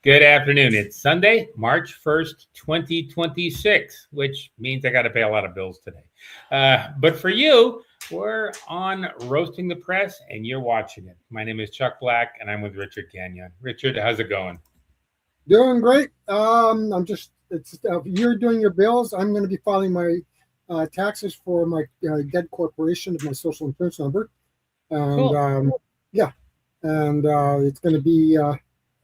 Good afternoon. It's Sunday, March 1st, 2026, which means I got to pay a lot of bills today. But for you, we're on Roasting the Press and you're watching it. My name is Chuck Black and I'm with Richard Gagnon. Richard, how's it going? Doing great. You're doing your bills. I'm going to be filing my taxes for my dead corporation of my social insurance number. And Cool. yeah, and it's going to be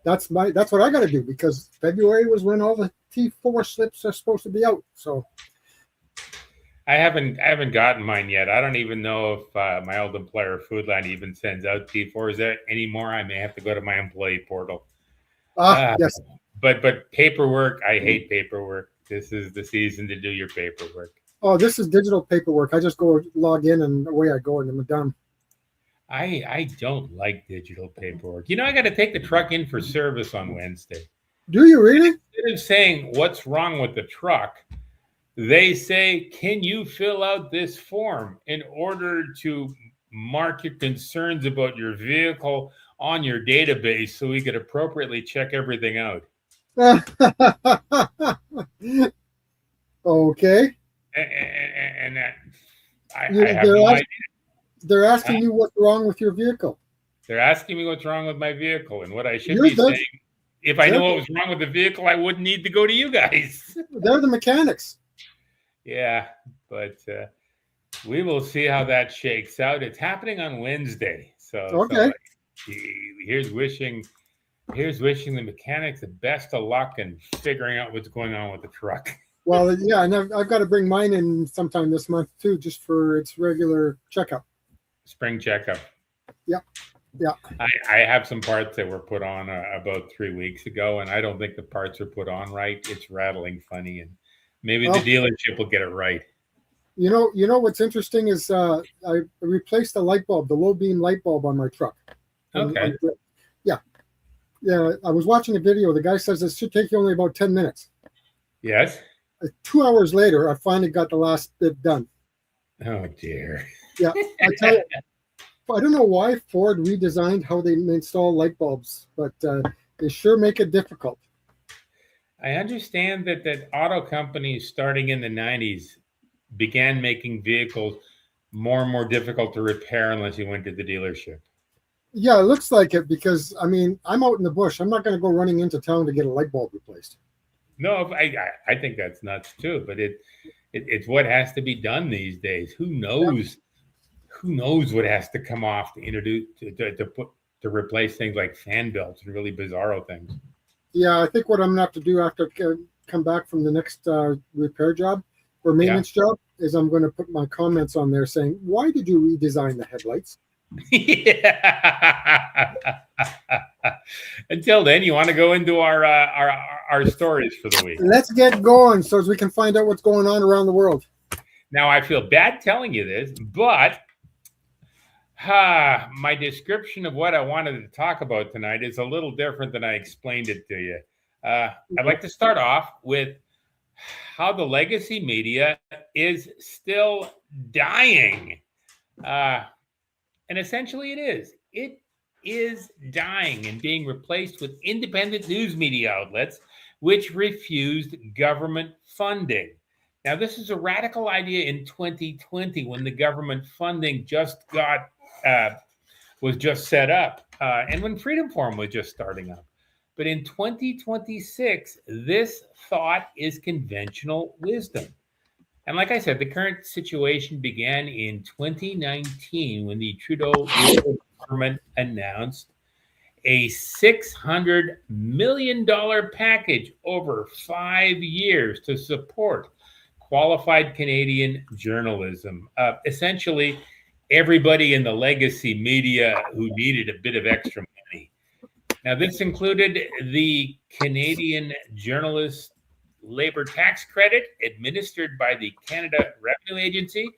that's what I got to do because February was when all the T4 slips are supposed to be out. So I haven't gotten mine yet. I don't even know if my old employer Foodland even sends out T4s anymore. I may have to go to my employee portal. yes. But paperwork, I hate paperwork. This is the season to do your paperwork. Oh, this is digital paperwork. I just go log in and away I go and I'm done. I don't like digital paperwork. I got to take the truck in for service on Wednesday. Do you really? Instead of saying what's wrong with the truck, they say, can you fill out this form in order to mark your concerns about your vehicle on your database so we could appropriately check everything out? Okay. And I have no idea. They're asking you what's wrong with your vehicle. They're asking me what's wrong with my vehicle and what I should be saying. If I knew what was wrong with the vehicle, I wouldn't need to go to you guys. They're the mechanics. Yeah, but we will see how that shakes out. It's happening on Wednesday. Okay. So here's wishing the mechanics the best of luck in figuring out what's going on with the truck. Well, yeah, and I've got to bring mine in sometime this month too, just for its regular checkup. Spring checkup. Yep. Yeah. I have some parts that were put on about 3 weeks ago, and I don't think the parts are put on right. It's rattling funny, and maybe the dealership will get it right. You know what's interesting is I replaced the light bulb, the low beam light bulb on my truck. Okay. Yeah. I was watching a video. The guy says it should take you only about 10 minutes. Yes. 2 hours later, I finally got the last bit done. Oh dear. Yeah, I tell you, I don't know why Ford redesigned how they install light bulbs, but they sure make it difficult. I understand that auto companies starting in the 90s began making vehicles more and more difficult to repair unless you went to the dealership. Yeah, it looks like it because, I mean, I'm out in the bush. I'm not going to go running into town to get a light bulb replaced. No, I think that's nuts too, but it's what has to be done these days. Who knows? Yeah. Who knows what has to come off to introduce to replace things like fan belts and really bizarro things. Yeah, I think what I'm gonna have to do after I come back from the next repair job or maintenance job is I'm going to put my comments on there saying, "Why did you redesign the headlights?" Yeah. Until then, you want to go into our stories for the week. Let's get going so as we can find out what's going on around the world. Now, I feel bad telling you this, but my description of what I wanted to talk about tonight is a little different than I explained it to you. I'd like to start off with how the legacy media is still dying. And essentially it is. It is dying and being replaced with independent news media outlets which refused government funding. Now, this is a radical idea in 2020 when the government funding was just set up and when Freedom Forum was just starting up. But in 2026, this thought is conventional wisdom. And like I said, the current situation began in 2019 when the Trudeau government announced a $600 million package over 5 years to support qualified Canadian journalism. Essentially, everybody in the legacy media who needed a bit of extra money. Now, this included the Canadian Journalist Labor Tax Credit administered by the Canada Revenue Agency,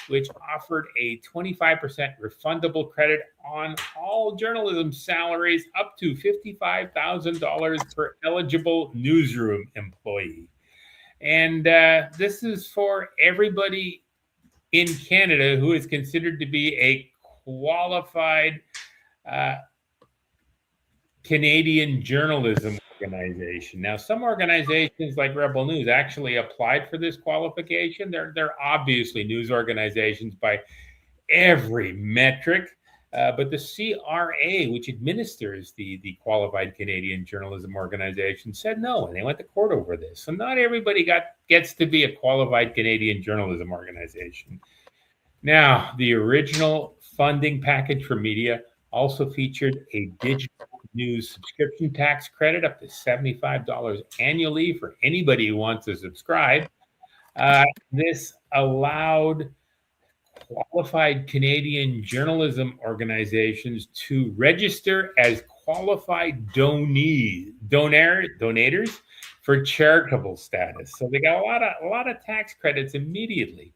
which offered a 25% refundable credit on all journalism salaries up to $55,000 per eligible newsroom employee. And this is for everybody in Canada who is considered to be a qualified Canadian journalism organization. Now, some organizations like Rebel News actually applied for this qualification. They're obviously news organizations by every metric. But the CRA, which administers the Qualified Canadian Journalism Organization, said no, and they went to court over this. So not everybody gets to be a Qualified Canadian Journalism Organization. Now, the original funding package for media also featured a digital news subscription tax credit up to $75 annually for anybody who wants to subscribe. This allowed Qualified Canadian Journalism Organizations to register as qualified donators for charitable status. So they got a lot of tax credits immediately.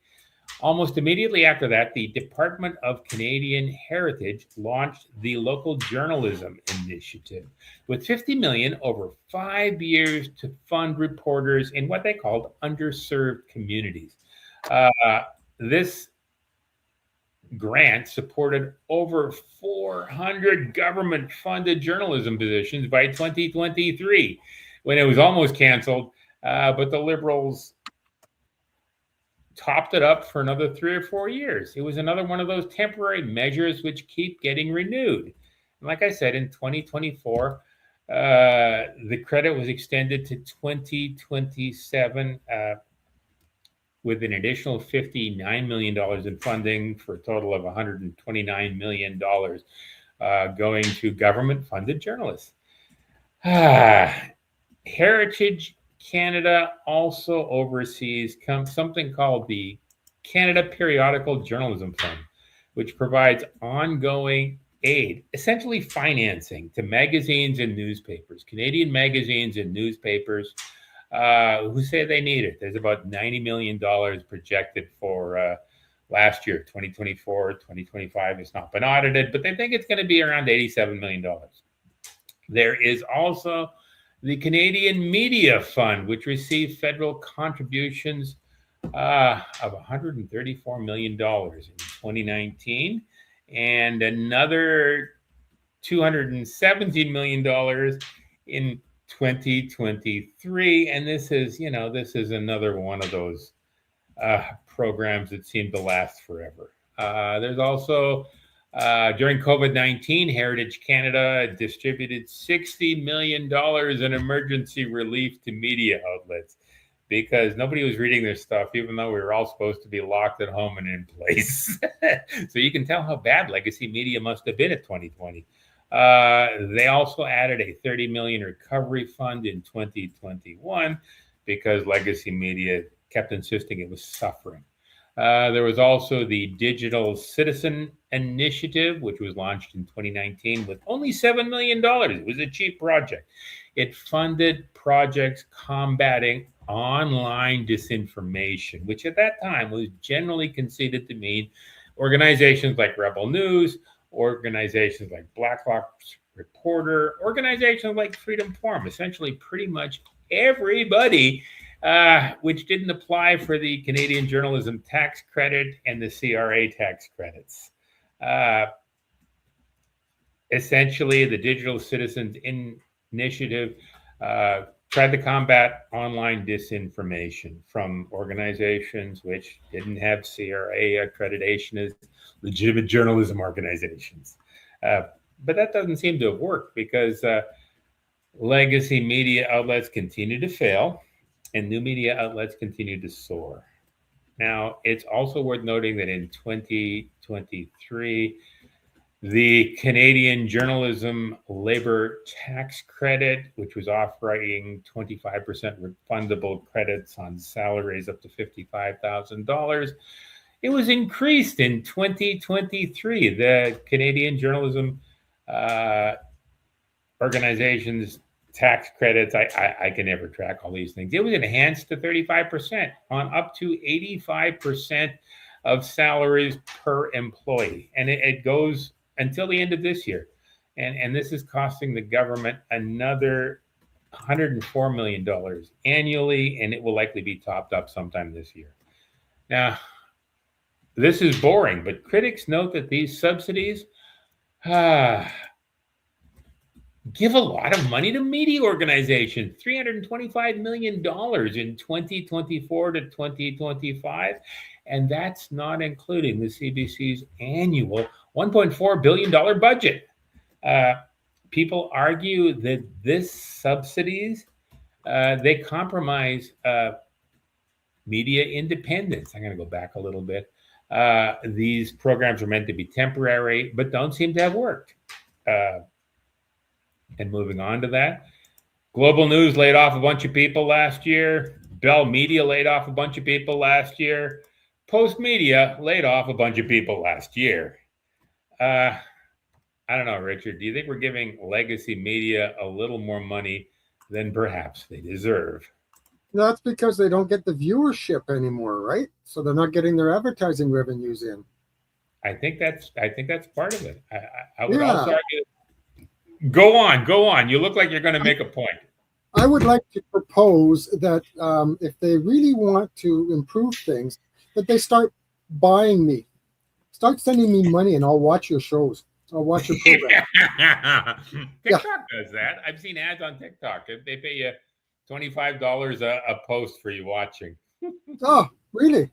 Almost immediately after that, the Department of Canadian Heritage launched the Local Journalism Initiative with $50 million over 5 years to fund reporters in what they called underserved communities. This grant supported over 400 government-funded journalism positions by 2023, when it was almost canceled, but the Liberals topped it up for another 3 or 4 years. It was another one of those temporary measures which keep getting renewed. And like I said, in 2024, the credit was extended to 2027 with an additional $59 million in funding for a total of $129 million going to government-funded journalists. Heritage Canada also oversees something called the Canada Periodical Journalism Fund, which provides ongoing aid, essentially financing to magazines and newspapers, Canadian magazines and newspapers who say they need it. There's about $90 million projected for last year, 2024, 2025. It's not been audited, but they think it's going to be around $87 million. There is also the Canadian Media Fund, which received federal contributions of $134 million in 2019 and another $217 million in 2023. And this is another one of those programs that seem to last forever. There's also during COVID-19, Heritage Canada distributed $60 million in emergency relief to media outlets because nobody was reading their stuff, even though we were all supposed to be locked at home and in place. So you can tell how bad legacy media must have been at 2020. They also added a $30 million recovery fund in 2021 because legacy media kept insisting it was suffering. There was also the Digital Citizen Initiative, which was launched in 2019 with only $7 million. It was a cheap project. It funded projects combating online disinformation, which at that time was generally conceded to mean organizations like Rebel News, organizations like Black Ops Reporter, organizations like Freedom Forum, essentially pretty much everybody which didn't apply for the Canadian Journalism Tax Credit and the CRA tax credits. Essentially, the Digital Citizens Initiative tried to combat online disinformation from organizations which didn't have CRA accreditation as legitimate journalism organizations. But that doesn't seem to have worked because legacy media outlets continue to fail and new media outlets continue to soar. Now, it's also worth noting that in 2023, the Canadian Journalism Labor Tax Credit, which was offering 25% refundable credits on salaries up to $55,000, it was increased in 2023. The Canadian Journalism Organization's tax credits, I can never track all these things. It was enhanced to 35% on up to 85% of salaries per employee. And it goes until the end of this year. And this is costing the government another $104 million annually, and it will likely be topped up sometime this year. Now, this is boring, but critics note that these subsidies give a lot of money to media organizations, $325 million in 2024 to 2025. And that's not including the CBC's annual $1.4 billion budget. People argue that this subsidies, they compromise media independence. I'm going to go back a little bit. These programs are meant to be temporary, but don't seem to have worked. And moving on to that, Global News laid off a bunch of people last year. Bell Media laid off a bunch of people last year. Post Media laid off a bunch of people last year. I don't know, Richard. Do you think we're giving legacy media a little more money than perhaps they deserve? That's because they don't get the viewership anymore, right? So they're not getting their advertising revenues in. I think that's part of it. I would also argue. Go on. You look like you're going to make a point. I would like to propose that if they really want to improve things, that they start buying me. Start sending me money and I'll watch your shows. I'll watch your program. TikTok does that. I've seen ads on TikTok. They pay you $25 a post for you watching. Oh, really?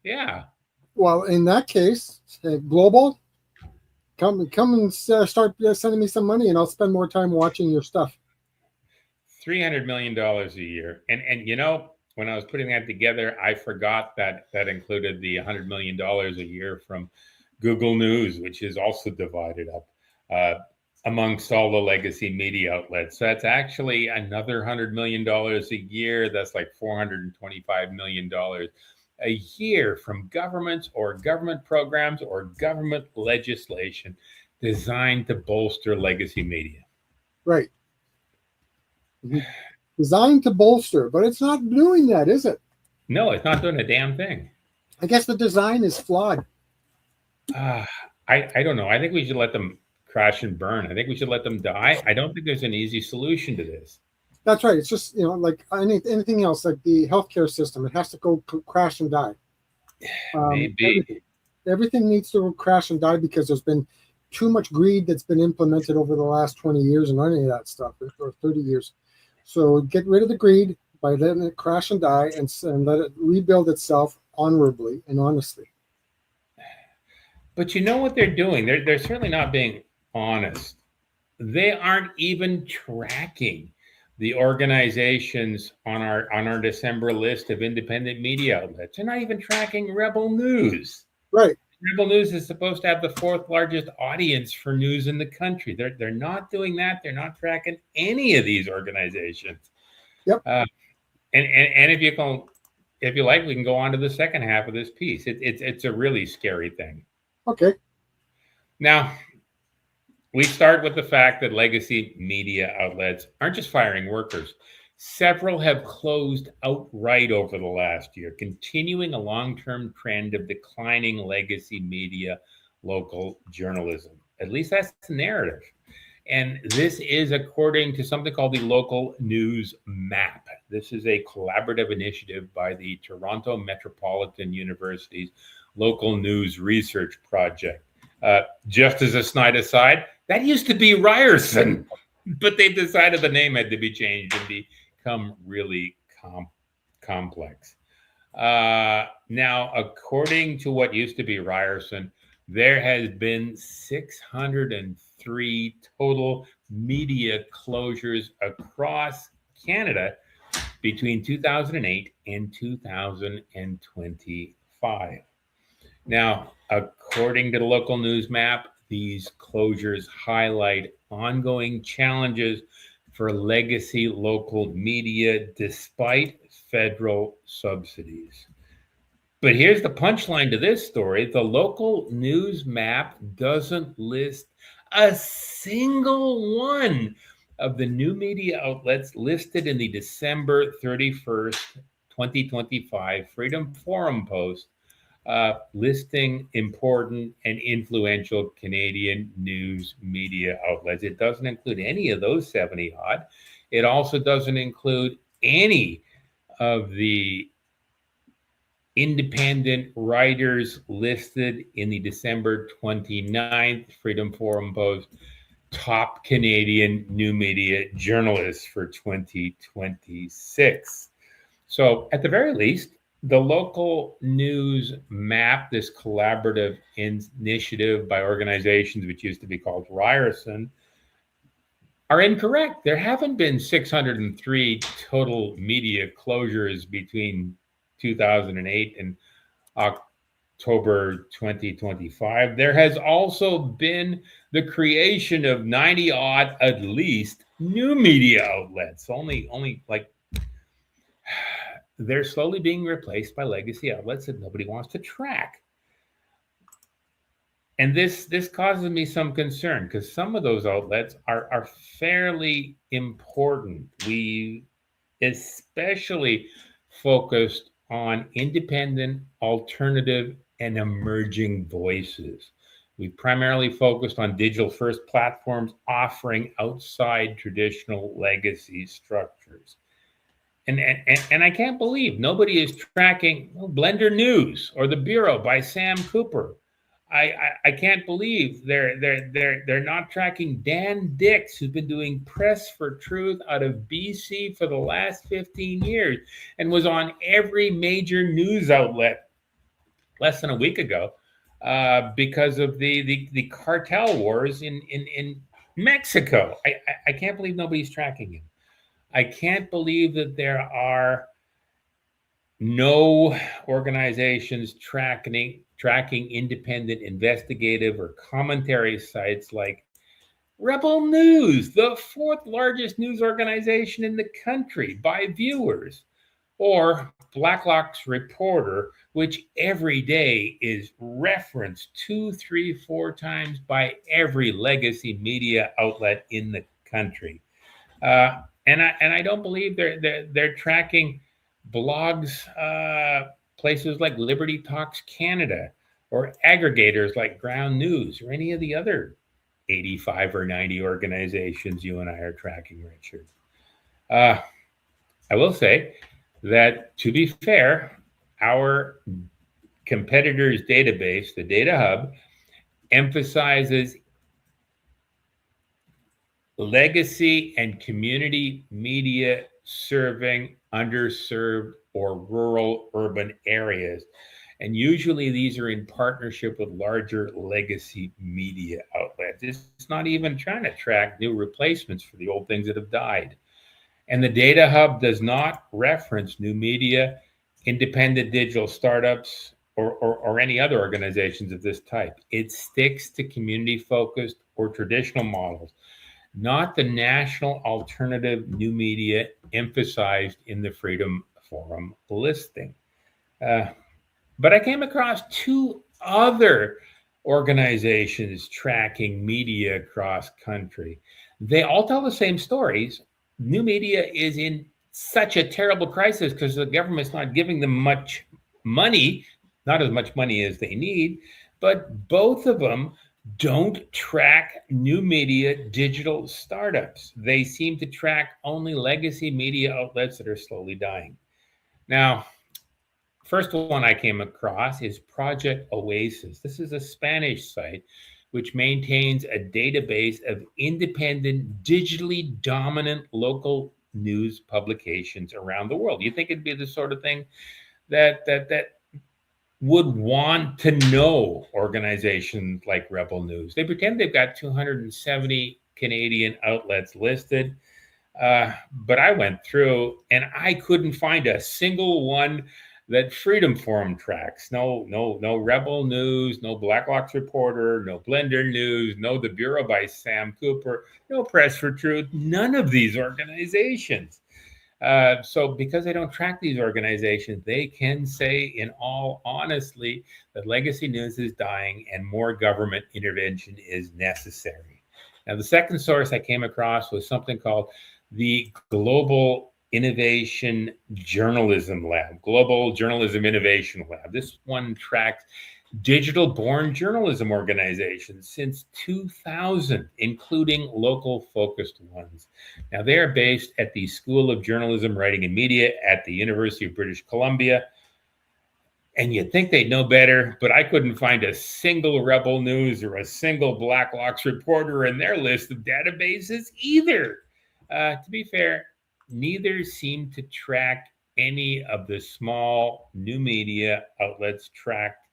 Yeah. Well, in that case, Global, come and start sending me some money, and I'll spend more time watching your stuff. $300 million a year, and you know, when I was putting that together, I forgot that included the $100 million a year from Google News, which is also divided up amongst all the legacy media outlets. So that's actually another $100 million a year. That's like $425 million a year from governments or government programs or government legislation designed to bolster legacy media. Right. Designed to bolster, but it's not doing that, is it? No, it's not doing a damn thing. I guess the design is flawed. I don't know. I think we should let them crash and burn. I think we should let them die. I don't think there's an easy solution to this. That's right. It's just, like anything else, like the healthcare system, it has to go crash and die. Maybe. Everything needs to crash and die because there's been too much greed that's been implemented over the last 20 years and any of that stuff, or 30 years. So get rid of the greed by letting it crash and die and let it rebuild itself honorably and honestly. But you know what they're doing? They're certainly not being honest. They aren't even tracking the organizations on our December list of independent media outlets. They're not even tracking Rebel News. Right. Rebel News is supposed to have the fourth largest audience for news in the country. They're not doing that. They're not tracking any of these organizations. Yep. And if you like, we can go on to the second half of this piece. It's a really scary thing. Okay. Now, we start with the fact that legacy media outlets aren't just firing workers. Several have closed outright over the last year, continuing a long-term trend of declining legacy media local journalism. At least that's the narrative. And this is according to something called the Local News Map. This is a collaborative initiative by the Toronto Metropolitan University's Local News Research Project. Just as a snide aside, that used to be Ryerson, but they decided the name had to be changed and become really complex. Now, according to what used to be Ryerson, there has been 603 total media closures across Canada between 2008 and 2025. Now, according to the Local News Map, these closures highlight ongoing challenges for legacy local media despite federal subsidies. But here's the punchline to this story. The Local News Map doesn't list a single one of the new media outlets listed in the December 31st, 2025 Freedom Forum post listing important and influential Canadian news media outlets. It doesn't include any of those 70 odd. It also doesn't include any of the independent writers listed in the December 29th Freedom Forum post. top Canadian new media journalists for 2026. So, at the very least, the local news map, this collaborative initiative by organizations which used to be called Ryerson, are incorrect. There haven't been 603 total media closures between 2008 and October 2025. There has also been the creation of 90 odd, at least, new media outlets. Only like they're slowly being replaced by legacy outlets that nobody wants to track. And this causes me some concern because some of those outlets are fairly important. We especially focused on independent, alternative, and emerging voices. We primarily focused on digital first platforms offering outside traditional legacy structures. And I can't believe nobody is tracking Blender News or The Bureau by Sam Cooper. I can't believe they're not tracking Dan Dix, who's been doing Press for Truth out of BC for the last 15 years and was on every major news outlet less than a week ago because of the cartel wars in Mexico. I can't believe nobody's tracking him. I can't believe that there are no organizations tracking independent investigative or commentary sites like Rebel News, the fourth largest news organization in the country by viewers, or Blacklock's Reporter, which every day is referenced 2, 3, 4 times by every legacy media outlet in the country. And I don't believe they're tracking blogs, places like Liberty Talks Canada, or aggregators like Ground News, or any of the other 85 or 90 organizations you and I are tracking, Richard. I will say that, to be fair, our competitor's database, the Data Hub, emphasizes legacy and community media serving underserved or rural urban areas. And usually these are in partnership with larger legacy media outlets. It's not even trying to track new replacements for the old things that have died. And the Data Hub does not reference new media, independent digital startups, or any other organizations of this type. It sticks to community-focused or traditional models, not the national alternative new media emphasized in the Freedom Forum listing. But I came across 2 other organizations tracking media across country. They all tell the same stories. New media is in such a terrible crisis because the government's not giving them much money, not as much money as they need, but both of them don't track new media digital startups. They seem to track only legacy media outlets that are slowly dying. Now, first one I came across is Project Oasis. This is a Spanish site which maintains a database of independent, digitally dominant local news publications around the world. You think it'd be the sort of thing that would want to know organizations like Rebel News. They pretend they've got 270 Canadian outlets listed, but I went through and I couldn't find a single one that Freedom Forum tracks. No Rebel News, no Blacklock's Reporter, no Blender News, no The Bureau by Sam Cooper, no Press for Truth, none of these organizations. So because they don't track these organizations, they can say in all honesty that legacy news is dying and more government intervention is necessary. Now, the second source I came across was something called the Global Innovation Journalism Lab, Global Journalism Innovation Lab. This one tracks digital-born journalism organizations since 2000, including local-focused ones. Now, they are based at the School of Journalism, Writing and Media at the University of British Columbia. And you'd think they'd know better, but I couldn't find a single Rebel News or a single Blacklocks reporter in their list of databases either. To be fair, neither seem to track any of the small new media outlets tracked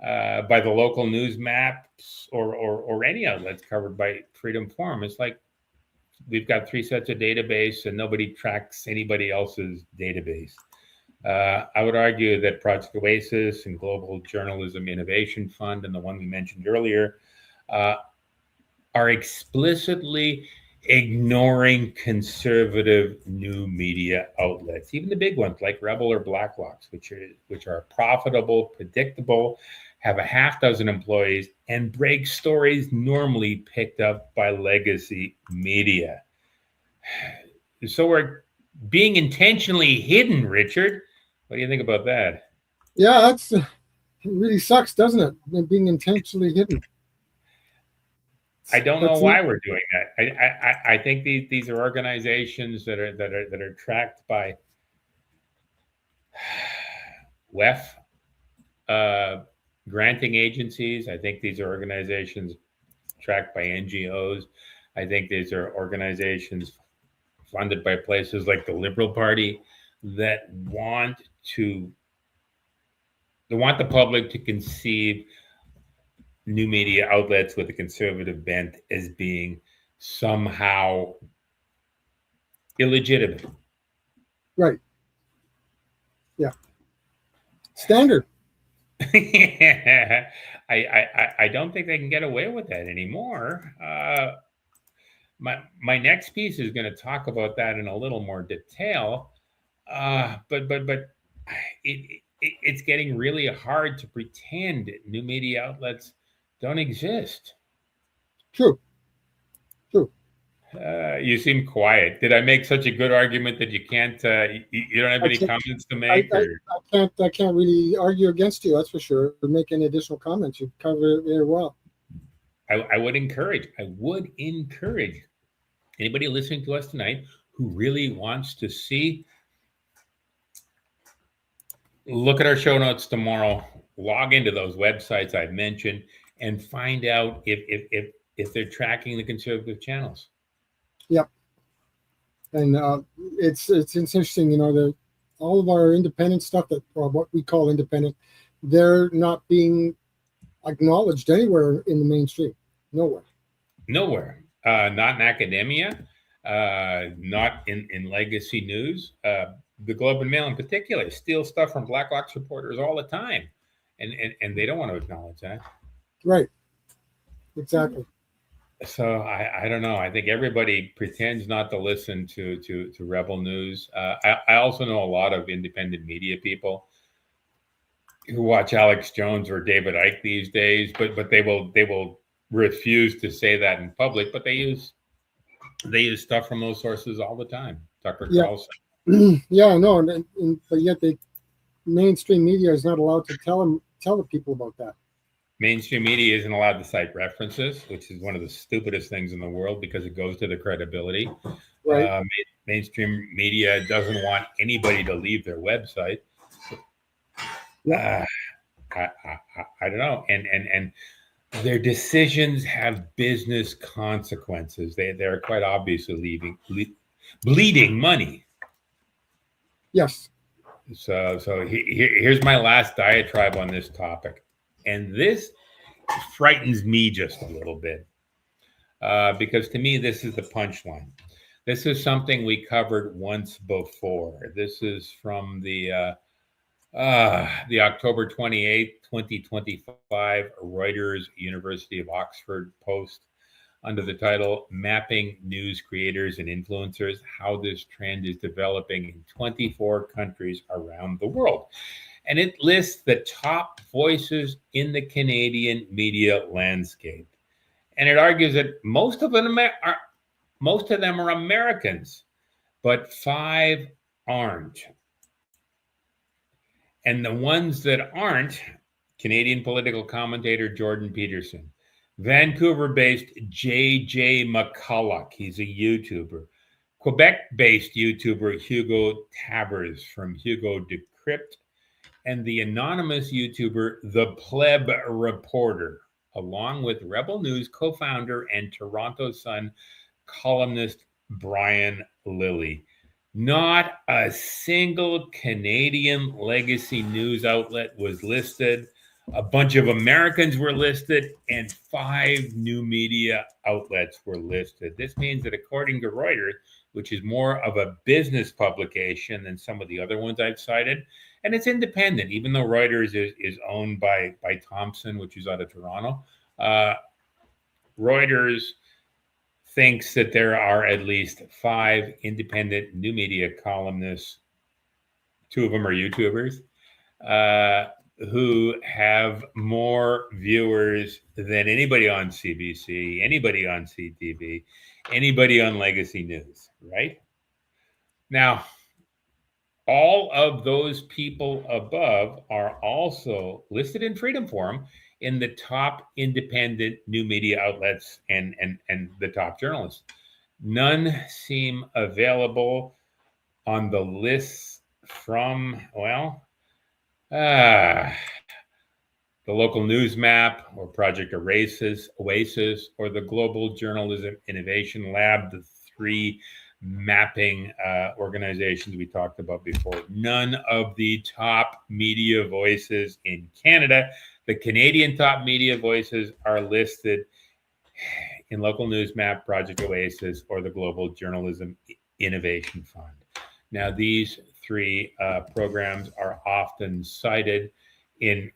by the local news maps or any outlets covered by Freedom Forum. It's like we've got 3 sets of database and nobody tracks anybody else's database. I would argue that Project Oasis and Global Journalism Innovation Fund and the one we mentioned earlier are explicitly ignoring conservative new media outlets, even the big ones like Rebel or Blacklocks, which are profitable, predictable, have a half dozen employees, and break stories normally picked up by legacy media. So we're being intentionally hidden, Richard. What do you think about that? Yeah, it really sucks, doesn't it? Being intentionally hidden. I don't know why we're doing that. I think these are organizations that are tracked by WEF granting agencies. I think these are organizations tracked by NGOs. I think these are organizations funded by places like the Liberal Party that want the public to conceive new media outlets with a conservative bent as being somehow illegitimate. Right. Yeah. Standard. I don't think they can get away with that anymore. My next piece is going to talk about that in a little more detail. But it's getting really hard to pretend new media outlets don't exist. True. You seem quiet. Did I make such a good argument that you can't? You don't have any comments to make? I can't really argue against you. That's for sure. Or make any additional comments. You covered it very well. I would encourage anybody listening to us tonight who really wants to see. Look at our show notes tomorrow. Log into those websites I've mentioned and find out if they're tracking the conservative channels. Yep. And it's interesting, all of our independent stuff or what we call independent, they're not being acknowledged anywhere in the mainstream. Nowhere. Not in academia. Not in legacy news. The Globe and Mail in particular steals stuff from Blacklocks reporters all the time, and they don't want to acknowledge that. Right. Exactly. So I don't know. I think everybody pretends not to listen to Rebel News. I also know a lot of independent media people who watch Alex Jones or David Icke these days, but they will refuse to say that in public. But they use stuff from those sources all the time. Tucker Carlson. Yeah, no, but yet the mainstream media is not allowed to tell the people about that. Mainstream media isn't allowed to cite references, which is one of the stupidest things in the world because it goes to the credibility. Right. Mainstream media doesn't want anybody to leave their website. I don't know, and their decisions have business consequences. They're quite obviously bleeding money. Yes. So here's my last diatribe on this topic. And this frightens me just a little bit because to me, this is the punchline. This is something we covered once before. This is from the October 28th, 2025 Reuters University of Oxford post under the title Mapping News Creators and Influencers, How This Trend is Developing in 24 Countries Around the World. And it lists the top voices in the Canadian media landscape. And it argues that most of them are Americans, but 5 aren't. And the ones that aren't, Canadian political commentator Jordan Peterson, Vancouver-based J.J. McCulloch, he's a YouTuber, Quebec-based YouTuber Hugo Tabers from Hugo Decrypt, and the anonymous YouTuber The Pleb Reporter, along with Rebel News co-founder and Toronto Sun columnist Brian Lilly. Not a single Canadian legacy news outlet was listed. A bunch of Americans were listed, and 5 new media outlets were listed. This means that according to Reuters, which is more of a business publication than some of the other ones I've cited, and it's independent, even though Reuters is owned by Thomson, which is out of Toronto. Reuters thinks that there are at least 5 independent new media columnists, 2 of them are YouTubers, who have more viewers than anybody on CBC, anybody on CTV, anybody on legacy news, right? Now, all of those people above are also listed in Freedom Forum in the top independent new media outlets and the top journalists. None seem available on the lists from, the local news map or Project Oasis, or the Global Journalism Innovation Lab, the 3 mapping organizations we talked about before. None of the top media voices in Canada, the Canadian top media voices, are listed in Local News Map, Project Oasis, or the Global Journalism Innovation Fund. Now, these 3 programs are often cited in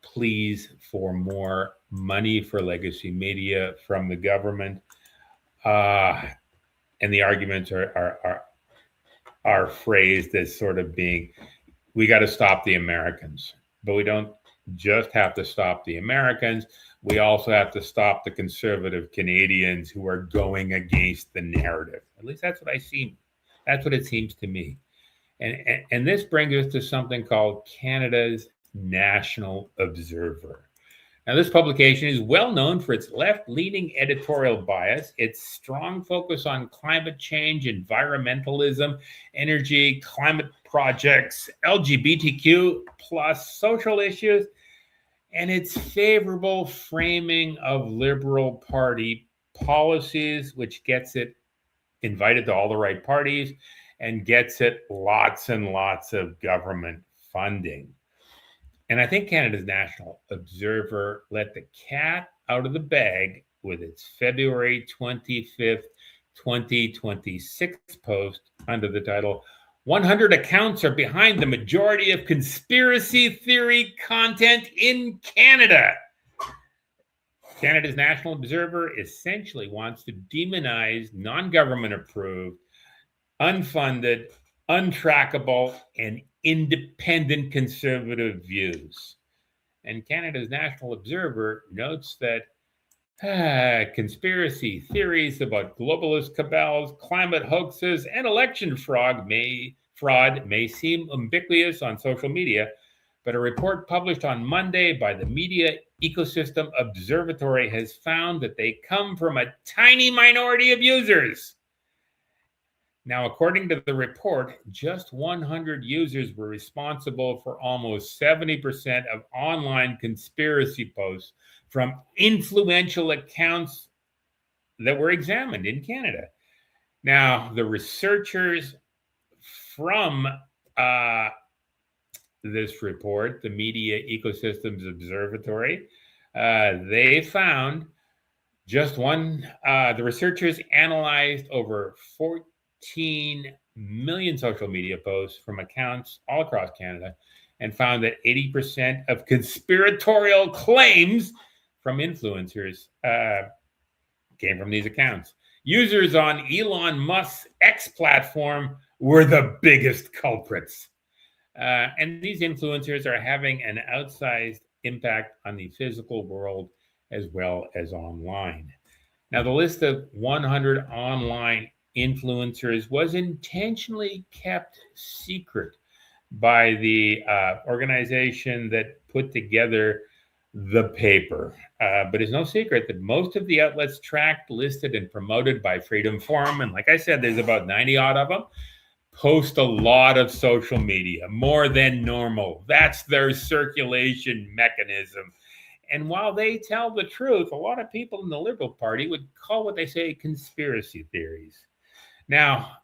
pleas for more money for legacy media from the government, and the arguments are phrased as sort of being, we got to stop the Americans, but we don't just have to stop the Americans. We also have to stop the conservative Canadians who are going against the narrative. At least that's what I see. That's what it seems to me. And this brings us to something called Canada's National Observer. Now, this publication is well known for its left-leaning editorial bias, its strong focus on climate change, environmentalism, energy, climate projects, LGBTQ plus social issues, and its favorable framing of Liberal Party policies, which gets it invited to all the right parties and gets it lots and lots of government funding. And I think Canada's National Observer let the cat out of the bag with its February 25th, 2026 post under the title, 100 accounts are behind the majority of conspiracy theory content in Canada. Canada's National Observer essentially wants to demonize non-government approved, unfunded, untrackable, and independent conservative views. And Canada's National Observer notes that conspiracy theories about globalist cabals, climate hoaxes, and election fraud may seem ubiquitous on social media, but a report published on Monday by the Media Ecosystem Observatory has found that they come from a tiny minority of users. Now, according to the report, just 100 users were responsible for almost 70% of online conspiracy posts from influential accounts that were examined in Canada. Now, the researchers from this report, the Media Ecosystems Observatory, they found the researchers analyzed over 14 million social media posts from accounts all across Canada and found that 80% of conspiratorial claims from influencers came from these accounts. Users on Elon Musk's X platform were the biggest culprits. And these influencers are having an outsized impact on the physical world as well as online. Now, the list of 100 online influencers was intentionally kept secret by the organization that put together the paper. But it's no secret that most of the outlets tracked, listed, and promoted by Freedom Forum, and like I said, there's about 90 odd of them, post a lot of social media, more than normal. That's their circulation mechanism. And while they tell the truth, a lot of people in the Liberal Party would call what they say conspiracy theories. Now,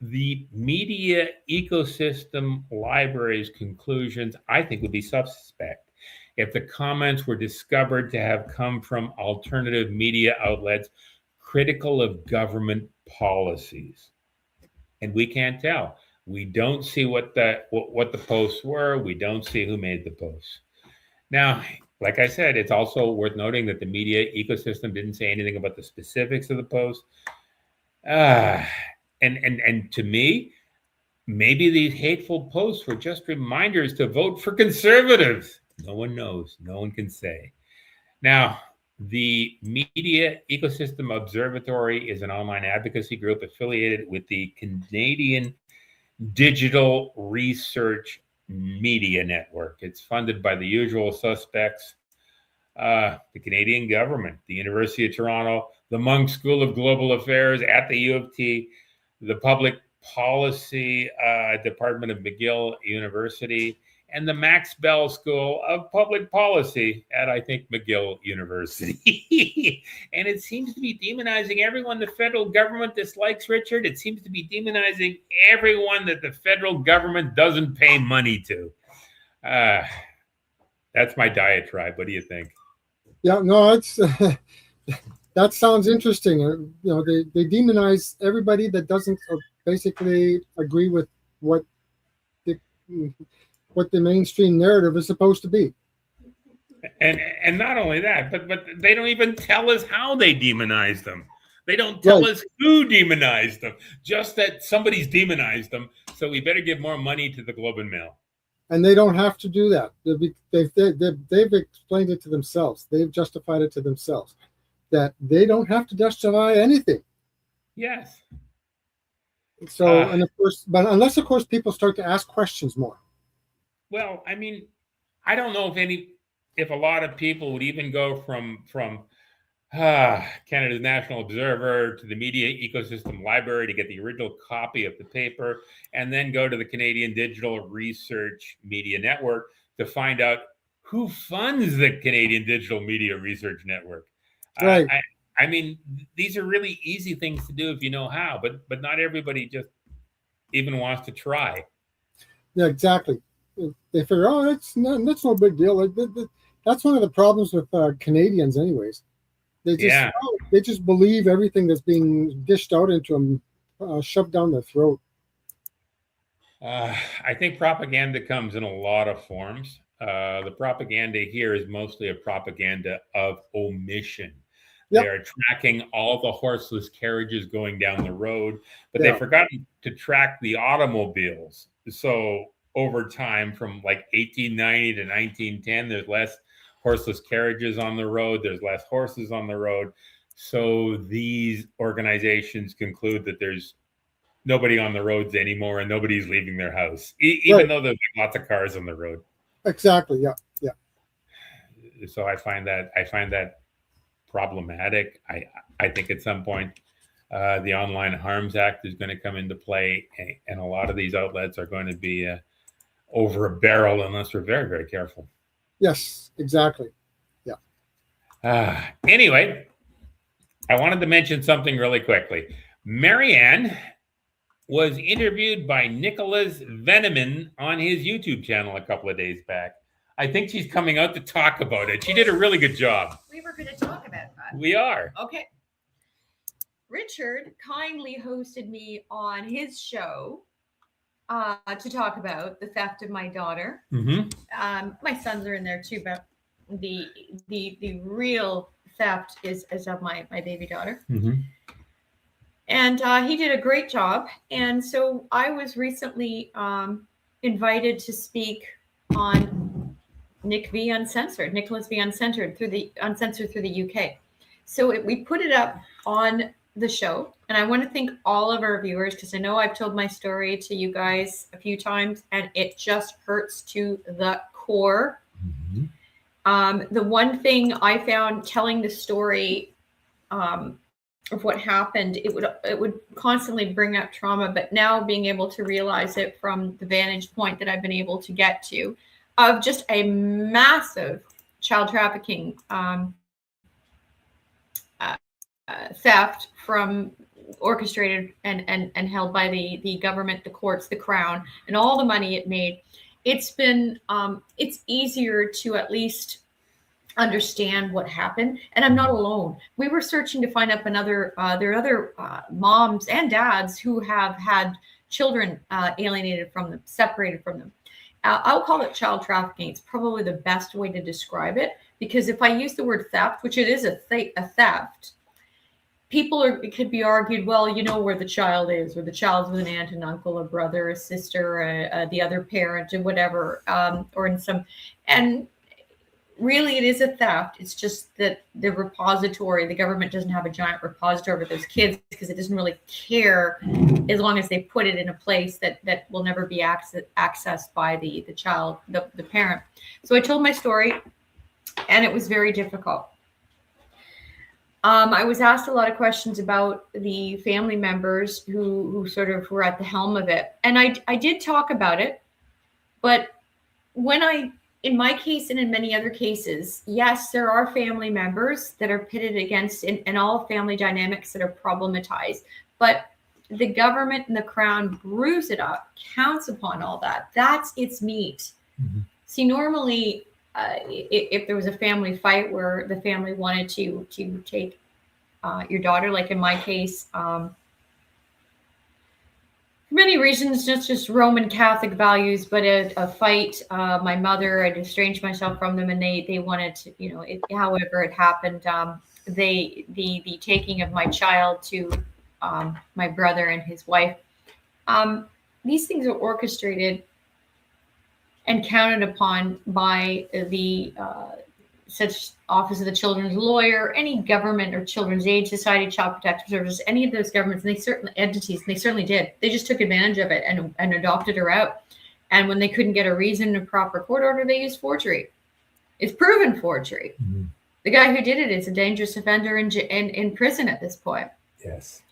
the media ecosystem library's conclusions, I think, would be suspect if the comments were discovered to have come from alternative media outlets critical of government policies. And we can't tell. We don't see what the posts were. We don't see who made the posts. Now, like I said, it's also worth noting that the media ecosystem didn't say anything about the specifics of the post. And to me, maybe these hateful posts were just reminders to vote for conservatives. No one knows. No one can say. Now, the Media Ecosystem Observatory is an online advocacy group affiliated with the Canadian Digital Research Media Network. It's funded by the usual suspects, the Canadian government, the University of Toronto, the Munk School of Global Affairs at the U of T, the Public Policy Department of McGill University, and the Max Bell School of Public Policy at, I think, McGill University. And it seems to be demonizing everyone the federal government dislikes, Richard. It seems to be demonizing everyone that the federal government doesn't pay money to. That's my diatribe. What do you think? Yeah, no, it's that sounds interesting. They demonize everybody that doesn't basically agree with what the mainstream narrative is supposed to be. And not only that, but they don't even tell us how they demonize them. They don't tell us who demonized them, just that somebody's demonized them. So we better give more money to the Globe and Mail. And they don't have to do that. They've explained it to themselves. They've justified it to themselves that they don't have to justify anything. Yes. So, and of course, but unless, of course, people start to ask questions more. Well, I mean, I don't know if a lot of people would even go from Canada's National Observer to the Media Ecosystem Library to get the original copy of the paper, and then go to the Canadian Digital Research Media Network to find out who funds the Canadian Digital Media Research Network. Right. I mean, these are really easy things to do if you know how, but not everybody just even wants to try. Yeah, exactly. They figure, that's no big deal. That's one of the problems with Canadians, anyways. They just believe everything that's being dished out into them, shoved down their throat. I think propaganda comes in a lot of forms. The propaganda here is mostly a propaganda of omission. Yep. They are tracking all the horseless carriages going down the road, but they've forgotten to track the automobiles. So over time, from like 1890 to 1910, there's less horseless carriages on the road. There's less horses on the road. So these organizations conclude that there's nobody on the roads anymore and nobody's leaving their house, even though there's lots of cars on the road. Exactly. Yeah. So I find that problematic. I think at some point the Online Harms Act is going to come into play, and a lot of these outlets are going to be over a barrel unless we're very, very careful. Yes, exactly. Yeah. Anyway, I wanted to mention something really quickly. Marianne was interviewed by Nicholas Veneman on his YouTube channel a couple of days back. I think she's coming out to talk about it. She did a really good job. We were going to talk about that. We are. Okay. Richard kindly hosted me on his show to talk about the theft of my daughter. Mm-hmm. My sons are in there too, but the real theft is of my baby daughter. Mm-hmm. And he did a great job. And so I was recently invited to speak on Nicholas V Uncensored through the UK. So we put it up on the show, and I want to thank all of our viewers, because I know I've told my story to you guys a few times, and it just hurts to the core. Mm-hmm. The one thing I found telling the story of what happened, it would constantly bring up trauma. But now being able to realize it from the vantage point that I've been able to get to, of just a massive child trafficking theft from orchestrated and held by the government, the courts, the crown, and all the money it made. It's been it's easier to at least understand what happened, and I'm not alone. We were searching to find up there are other moms and dads who have had children alienated from them, separated from them. I'll call it child trafficking. It's probably the best way to describe it, because if I use the word theft, which it is a theft, it could be argued, well, you know where the child is, or the child's with an aunt and uncle, a brother, a sister, the other parent, and whatever, or in some, and really it is a theft. It's just that the government doesn't have a giant repository of those kids, because it doesn't really care as long as they put it in a place that will never be accessed by the child, the parent. So I told my story, and it was very difficult. I was asked a lot of questions about the family members who sort of were at the helm of it. And I did talk about it, but in my case and in many other cases, yes, there are family members that are pitted against, and all family dynamics that are problematized, but the government and the crown brews it up, counts upon all that. That's its meat. Mm-hmm. See, normally, if there was a family fight where the family wanted to take your daughter, like in my case, for many reasons, just Roman Catholic values, but a fight, my mother, I'd estranged myself from them, and they wanted to, however it happened, the taking of my child to my brother and his wife, these things are orchestrated and counted upon by the such Office of the Children's Lawyer, any government or Children's Aid Society, Child Protective Services, any of those governments, and they certainly did. They just took advantage of it and adopted her out. And when they couldn't get a reason, a proper court order, they used forgery. It's proven forgery. Mm-hmm. The guy who did it is a dangerous offender in prison at this point. Yes.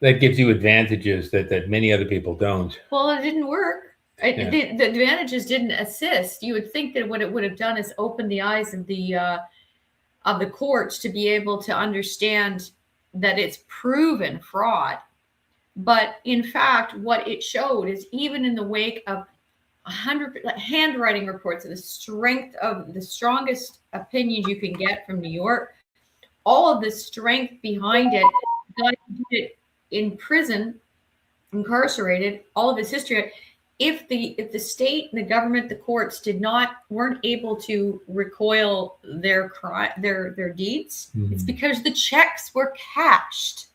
That gives you advantages that many other people don't. Well, it didn't work. The advantages didn't assist. You would think that what it would have done is open the eyes of the courts to be able to understand that it's proven fraud. But in fact, what it showed is, even in the wake of 100 handwriting reports of the strongest opinions you can get from New York, all of the strength behind it, the guy who did it in prison, incarcerated, all of his history. If the state and the government, the courts weren't able to recoil their deeds, mm-hmm. It's because the checks were cashed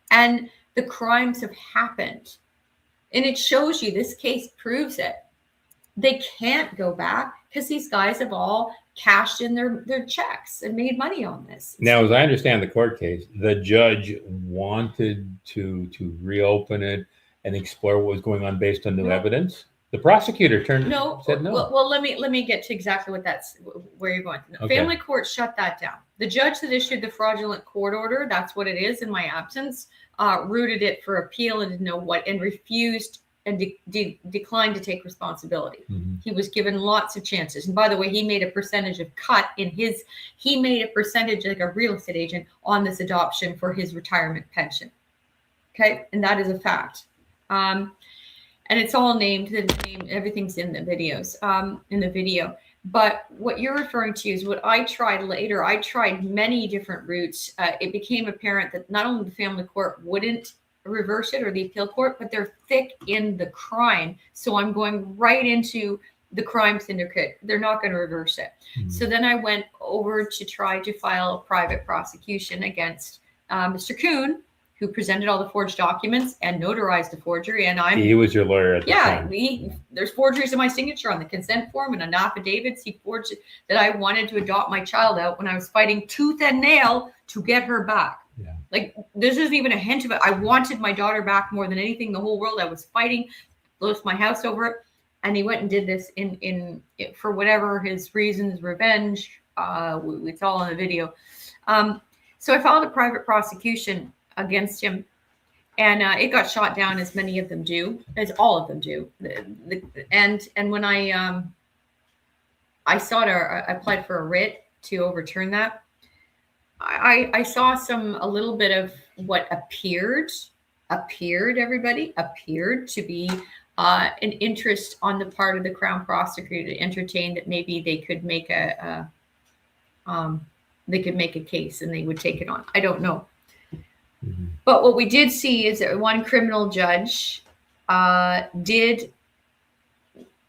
and the crimes have happened. And it shows you, this case proves it. They can't go back because these guys have all cashed in their checks and made money on this. Now, as I understand the court case, the judge wanted to reopen it and explore what was going on based on new evidence. The prosecutor said no. Well, let me get to exactly where you're going. The family court shut that down. The judge that issued the fraudulent court order, that's what it is in my absence, rooted it for appeal and didn't know what, and refused and declined to take responsibility. Mm-hmm. He was given lots of chances. And by the way, he made a percentage of cut he made a percentage, like a real estate agent, on this adoption for his retirement pension. Okay. And that is a fact. And it's all named, everything's in the videos, in the video. But what you're referring to is what I tried later. I tried many different routes. It became apparent that not only the family court wouldn't reverse it, or the appeal court, but they're thick in the crime. So I'm going right into the crime syndicate. They're not going to reverse it. Mm-hmm. So then I went over to try to file a private prosecution against Mr. Kuhn, who presented all the forged documents and notarized the forgery. And he was your lawyer at the time. There's forgeries of my signature on the consent form and on affidavits. He forged that I wanted to adopt my child out when I was fighting tooth and nail to get her back. Yeah. Like, this isn't even a hint of it. I wanted my daughter back more than anything in the whole world. I was fighting, lost my house over it. And he went and did this in for whatever his reasons, revenge. It's all in the video. So I filed a private prosecution against him, and it got shot down, as many of them do, as all of them do. And when I applied for a writ to overturn that, I saw a little bit of what appeared to be an interest on the part of the Crown prosecutor to entertain that maybe they could make a case and they would take it on. I don't know. Mm-hmm. But what we did see is that one criminal judge did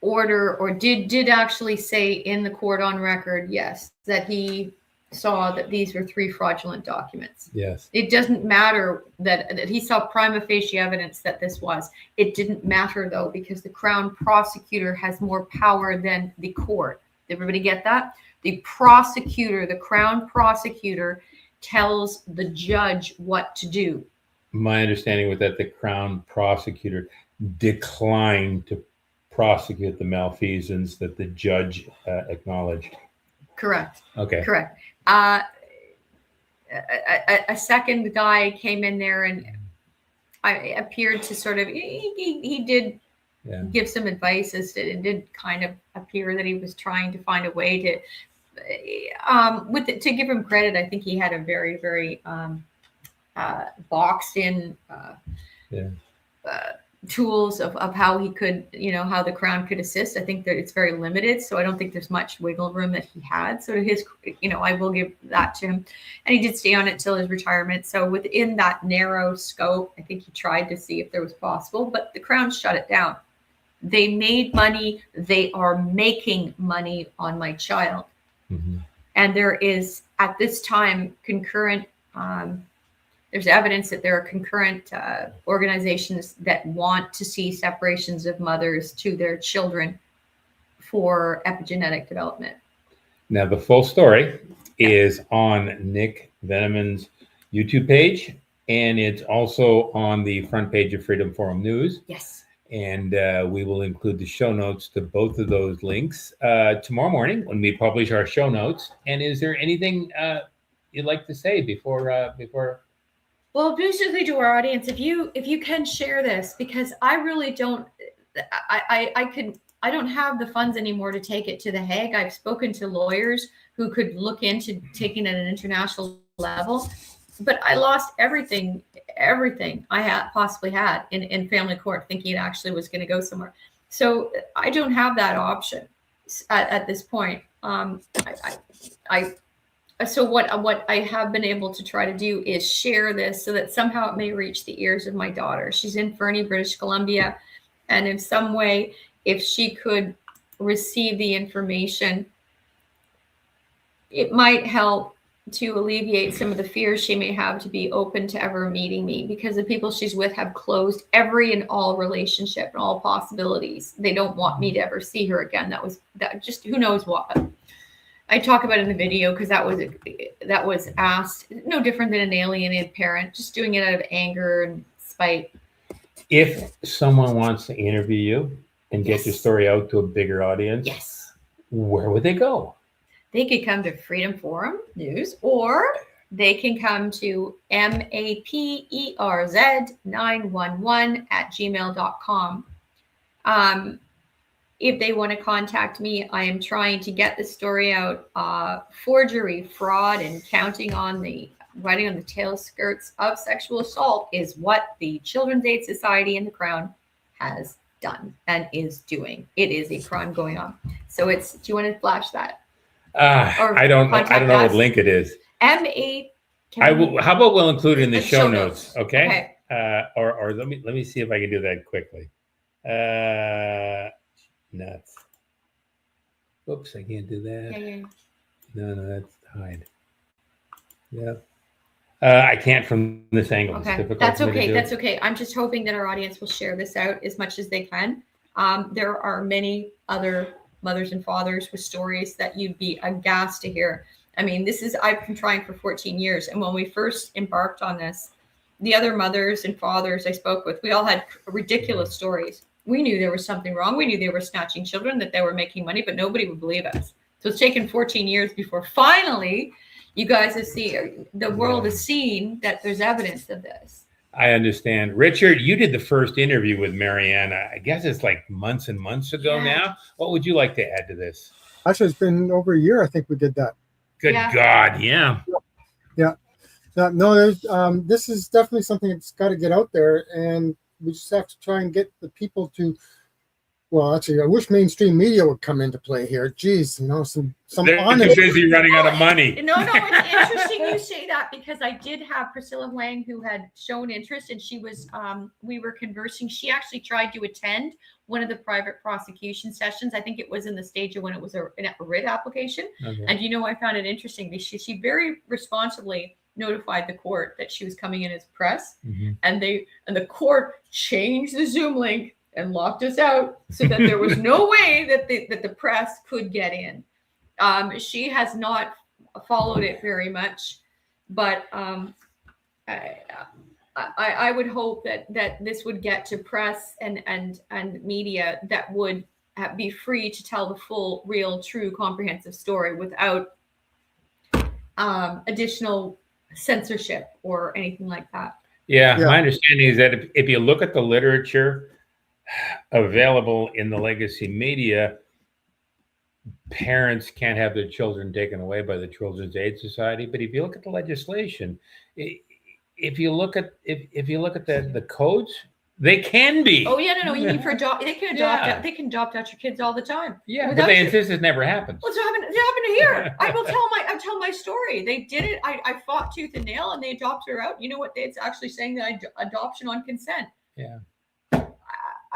order, or did actually say in the court on record, yes, that he saw that these were 3 fraudulent documents. Yes. It doesn't matter that he saw prima facie evidence that this was. It didn't matter, though, because the Crown prosecutor has more power than the court. Everybody get that? The Crown prosecutor tells the judge what to do. My understanding was that the Crown prosecutor declined to prosecute the malfeasance that the judge acknowledged. Correct. Okay. Correct. A second guy came in there and I appeared to sort of, he did give some advice, as it did kind of appear that he was trying to find a way to, to give him credit. I think he had a very, very boxed in tools of how he could, how the Crown could assist. I think that it's very limited, so I don't think there's much wiggle room that he had. So his, I will give that to him, and he did stay on it till his retirement. So within that narrow scope, I think he tried to see if there was possible, but the Crown shut it down. They made money. They are making money on my child, and there is at this time concurrent. There's evidence that there are concurrent organizations that want to see separations of mothers to their children for epigenetic development. Now, the full story is on Nick Veneman's YouTube page, and it's also on the front page of Freedom Forum News. Yes. And we will include the show notes to both of those links tomorrow morning when we publish our show notes. And is there anything you'd like to say before? Well, basically to our audience, if you can share this, because I really don't, I don't have the funds anymore to take it to The Hague. I've spoken to lawyers who could look into taking it at an international level, but I lost everything I had possibly had in family court, thinking it actually was going to go somewhere. So I don't have that option at this point. So what I have been able to try to do is share this so that somehow it may reach the ears of my daughter. She's in Fernie, British Columbia. And in some way, if she could receive the information, it might help to alleviate some of the fears she may have to be open to ever meeting me, because the people she's with have closed every and all relationship and all possibilities. They don't want me to ever see her again. That just, who knows what. I talk about it in the video because that was asked, no different than an alienated parent, just doing it out of anger and spite. If someone wants to interview you and get your story out to a bigger audience, yes, where would they go? They could come to Freedom Forum News, or they can come to maperz911@gmail.com. If they want to contact me, I am trying to get the story out. Forgery, fraud, and counting on the riding on the tail skirts of sexual assault is what the Children's Aid Society and the Crown has done and is doing. It is a crime going on. So do you want to flash that? I don't know what link it is. How about we'll include it in the show notes, okay? Okay. Or let me see if I can do that quickly. Nuts. Oops, I can't do that. Yeah. No, that's hide. Yeah. I can't from this angle. Okay. That's okay. That's okay. I'm just hoping that our audience will share this out as much as they can. There are many other mothers and fathers with stories that you'd be aghast to hear. I mean, I've been trying for 14 years. And when we first embarked on this, the other mothers and fathers I spoke with, we all had ridiculous stories. We knew there was something wrong. We knew they were snatching children, that they were making money, but nobody would believe us. So it's taken 14 years before finally you guys have seen, the world has seen that there's evidence of this. I understand. Richard, you did the first interview with Mariana. I guess it's like months and months ago now. What would you like to add to this? Actually, it's been over a year. I think we did that. Good God, yeah. No, there's this is definitely something that's got to get out there, and we just have to try and get the people to. Well, actually, I wish mainstream media would come into play here. Geez, some They're honest. too busy running out of money. No, it's interesting you say that, because I did have Priscilla Huang who had shown interest, and she was, we were conversing. She actually tried to attend one of the private prosecution sessions. I think it was in the stage of when it was a writ application. Okay. And I found it interesting because she very responsibly notified the court that she was coming in as press, and the court changed the Zoom link and locked us out so that there was no way that the press could get in. She has not followed it very much, but I would hope that this would get to press and media that would be free to tell the full, real, true, comprehensive story without additional censorship or anything like that. Yeah, my understanding is that if you look at the literature available in the legacy media, parents can't have their children taken away by the Children's Aid Society. But if you look at the legislation, if you look at the codes, they can be. Oh yeah, no, you mean for adopt? They can adopt. They can adopt out your kids all the time. Yeah, but they insist it never happens. What's happened? It happened here. I tell my story. They did it. I fought tooth and nail, and they adopted her out. You know what? It's actually saying that adoption on consent. Yeah.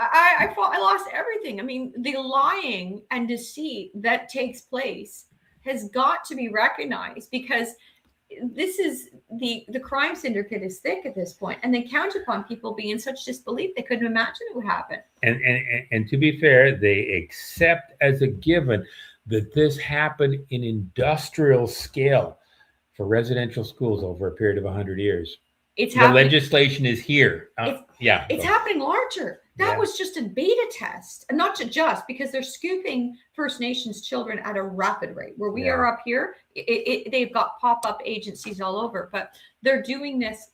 I lost everything. I mean, the lying and deceit that takes place has got to be recognized, because this is the crime syndicate is thick at this point, and they count upon people being in such disbelief they couldn't imagine it would happen. And to be fair, they accept as a given that this happened in industrial scale for residential schools over a period of 100 years. The legislation is here. It's happening larger. That was just a beta test, and not just because they're scooping First Nations children at a rapid rate. Where we are up here, they've got pop-up agencies all over, but they're doing this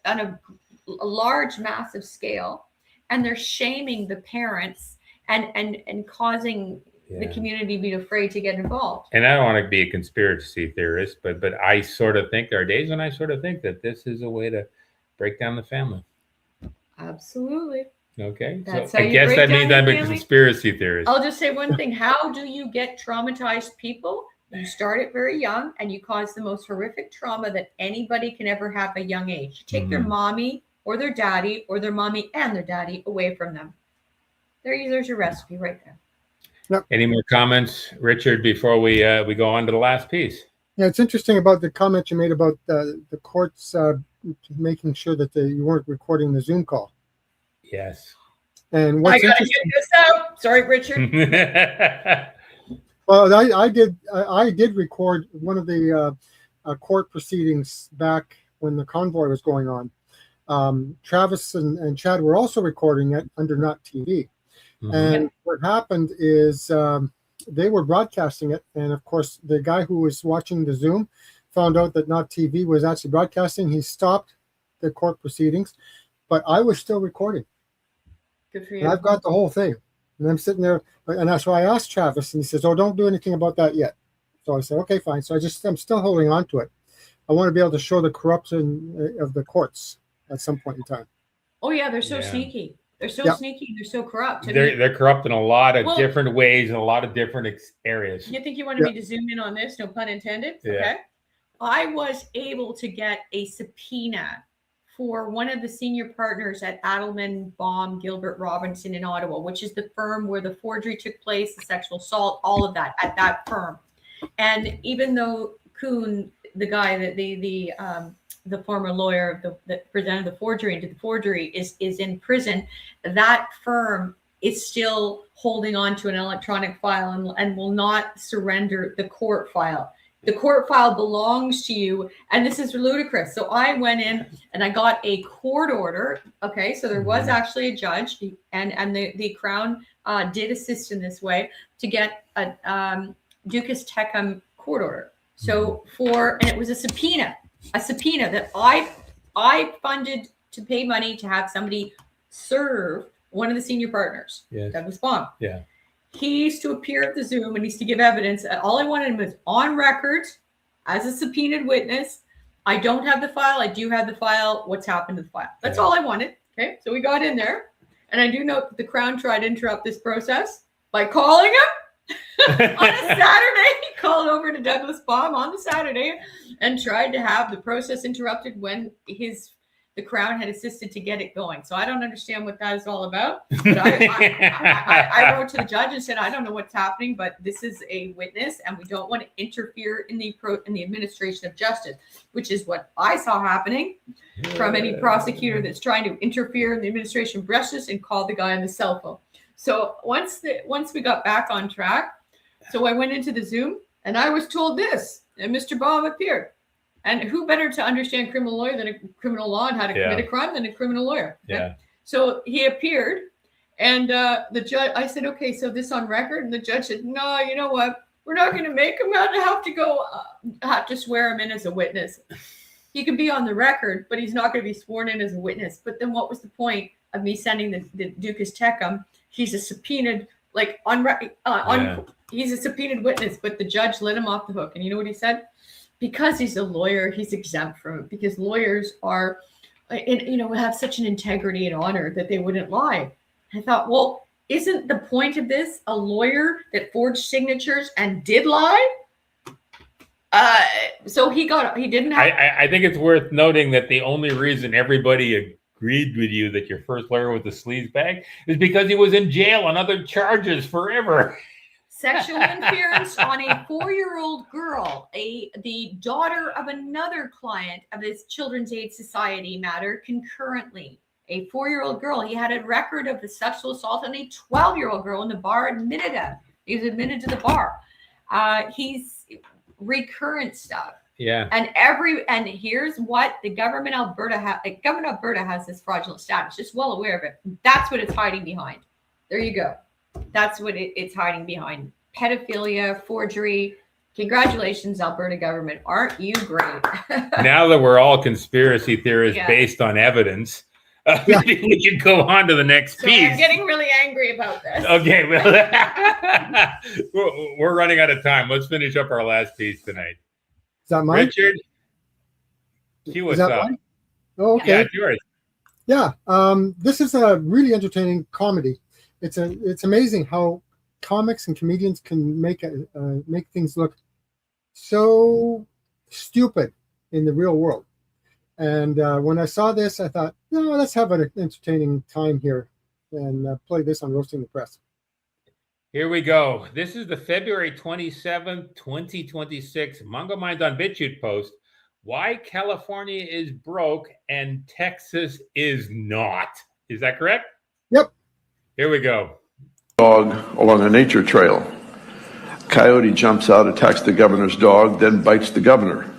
on a large, massive scale, and they're shaming the parents and causing the community to be afraid to get involved. And I don't want to be a conspiracy theorist, but I sort of think there are days when I sort of think that this is a way to break down the family. Absolutely. Okay, so I guess that means I'm a conspiracy theorist. I'll just say one thing. How do you get traumatized people? You start it very young, and you cause the most horrific trauma that anybody can ever have at a young age. You take their mommy or their daddy, or their mommy and their daddy, away from them. There's your recipe right there. Yep. Any more comments, Richard, before we go on to the last piece? Yeah, it's interesting about the comment you made about the courts making sure that you weren't recording the Zoom call. Yes. And what's I gotta get this out. Sorry, Richard. Well, I did record one of the court proceedings back when the convoy was going on. Travis and Chad were also recording it under Not TV. And what happened is they were broadcasting it, and of course the guy who was watching the Zoom found out that Not TV was actually broadcasting. He stopped the court proceedings, but I was still recording. Good for you. And I've got the whole thing, and I'm sitting there, and that's why I asked Travis, and he says, "Oh, don't do anything about that yet." So I said, "Okay, fine." So I'm still holding on to it. I want to be able to show the corruption of the courts at some point in time. Oh yeah, they're so sneaky. They're so sneaky. They're so corrupt. They're corrupt in a lot of different ways in a lot of different areas. You think you wanted me to zoom in on this? No pun intended. Yeah. Okay. I was able to get a subpoena for one of the senior partners at Adelman, Baum, Gilbert, Robinson in Ottawa, which is the firm where the forgery took place, the sexual assault, all of that at that firm. And even though Kuhn, the guy that the former lawyer that presented the forgery and did the forgery is in prison, that firm is still holding on to an electronic file and will not surrender the court file. The court file belongs to you, and this is ludicrous. So I went in and I got a court order. Okay, so there was actually a judge, and the Crown did assist in this way to get a Ducas Tecum court order. So and it was a subpoena that I funded to pay money to have somebody serve one of the senior partners, Douglas Baum. Yeah. He used to appear at the Zoom and needs to give evidence. All I wanted him was on record as a subpoenaed witness. I don't have the file. I do have the file. What's happened to the file? That's all I wanted. Okay. So we got in there. And I do note that the Crown tried to interrupt this process by calling him on a Saturday. He called over to Douglas Baum on the Saturday and tried to have the process interrupted when the Crown had assisted to get it going. So I don't understand what that is all about. But I wrote to the judge and said, I don't know what's happening, but this is a witness and we don't want to interfere in the administration of justice, which is what I saw happening from any prosecutor that's trying to interfere in the administration of justice and call the guy on the cell phone. So once we got back on track, so I went into the Zoom and I was told this, and Mr. Baum appeared. And who better to understand criminal law and how to commit a crime than a criminal lawyer? Okay? Yeah. So he appeared, and the judge. I said, "Okay, so this on record?" And the judge said, "No, you know what? We're not going to make him have to swear him in as a witness. He can be on the record, but he's not going to be sworn in as a witness." But then, what was the point of me sending the Ducas Tecum? He's a subpoenaed, he's a subpoenaed witness, but the judge let him off the hook. And you know what he said? Because he's a lawyer, he's exempt from it. Because lawyers are, have such an integrity and honor that they wouldn't lie. I thought, well, isn't the point of this a lawyer that forged signatures and did lie? So he didn't have. I think it's worth noting that the only reason everybody agreed with you that your first lawyer was a sleazebag is because he was in jail on other charges forever. Sexual interference on a 4-year-old girl, the daughter of another client of his Children's Aid Society matter concurrently. A 4-year-old girl. He had a record of the sexual assault on a 12-year-old girl, and the bar admitted him. He was admitted to the bar. He's recurrent stuff. Yeah. And here's what the government Alberta has this fraudulent status. Just well aware of it. That's what it's hiding behind. There you go. That's what it's hiding behind. Pedophilia, forgery. Congratulations, Alberta government. Aren't you great? Now that we're all conspiracy theorists based on evidence, we can go on to the next piece. I'm getting really angry about this. Okay, well, we're running out of time. Let's finish up our last piece tonight. Is that mine? Richard, cue us up. Mine? Oh, okay. Yeah, it's yours. Yeah, this is a really entertaining comedy. It's amazing how comics and comedians can make things look so stupid in the real world. And when I saw this, I thought, no, let's have an entertaining time here and play this on Roasting the Press. Here we go. This is the February 27th, 2026 Mungo Minds on BitChute post. Why California is broke and Texas is not. Is that correct? Yep. Here we go. Dog along a nature trail. Coyote jumps out, attacks the governor's dog, then bites the governor.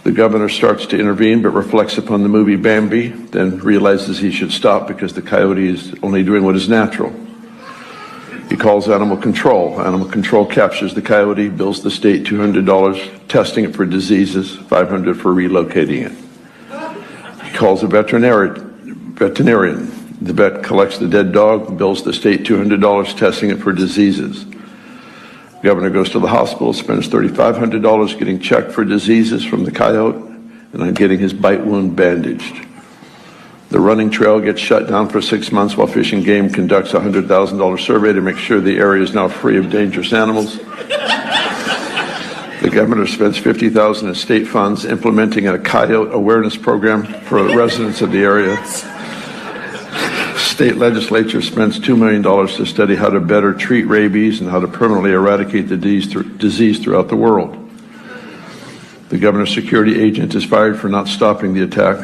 The governor starts to intervene, but reflects upon the movie Bambi, then realizes he should stop because the coyote is only doing what is natural. He calls animal control. Animal control captures the coyote, bills the state $200, testing it for diseases, $500 for relocating it. He calls a veterinarian. The vet collects the dead dog, bills the state $200, testing it for diseases. The governor goes to the hospital, spends $3,500 getting checked for diseases from the coyote, and on getting his bite wound bandaged. The running trail gets shut down for 6 months while Fish and Game conducts a $100,000 survey to make sure the area is now free of dangerous animals. The governor spends $50,000 in state funds implementing a coyote awareness program for the residents of the area. State legislature spends $2 million to study how to better treat rabies and how to permanently eradicate the disease throughout the world. The governor's security agent is fired for not stopping the attack.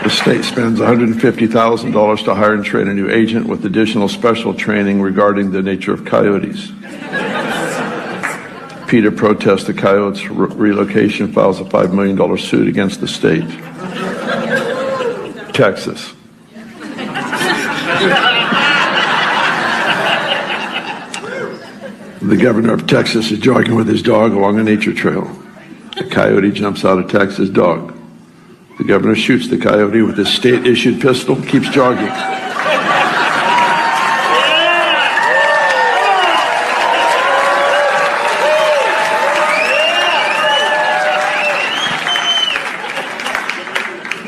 The state spends $150,000 to hire and train a new agent with additional special training regarding the nature of coyotes. PETA protests the coyotes' relocation, files a $5 million suit against the state. Texas. The governor of Texas is jogging with his dog along a nature trail. A coyote jumps out, attacks his dog. The governor shoots the coyote with his state-issued pistol, keeps jogging.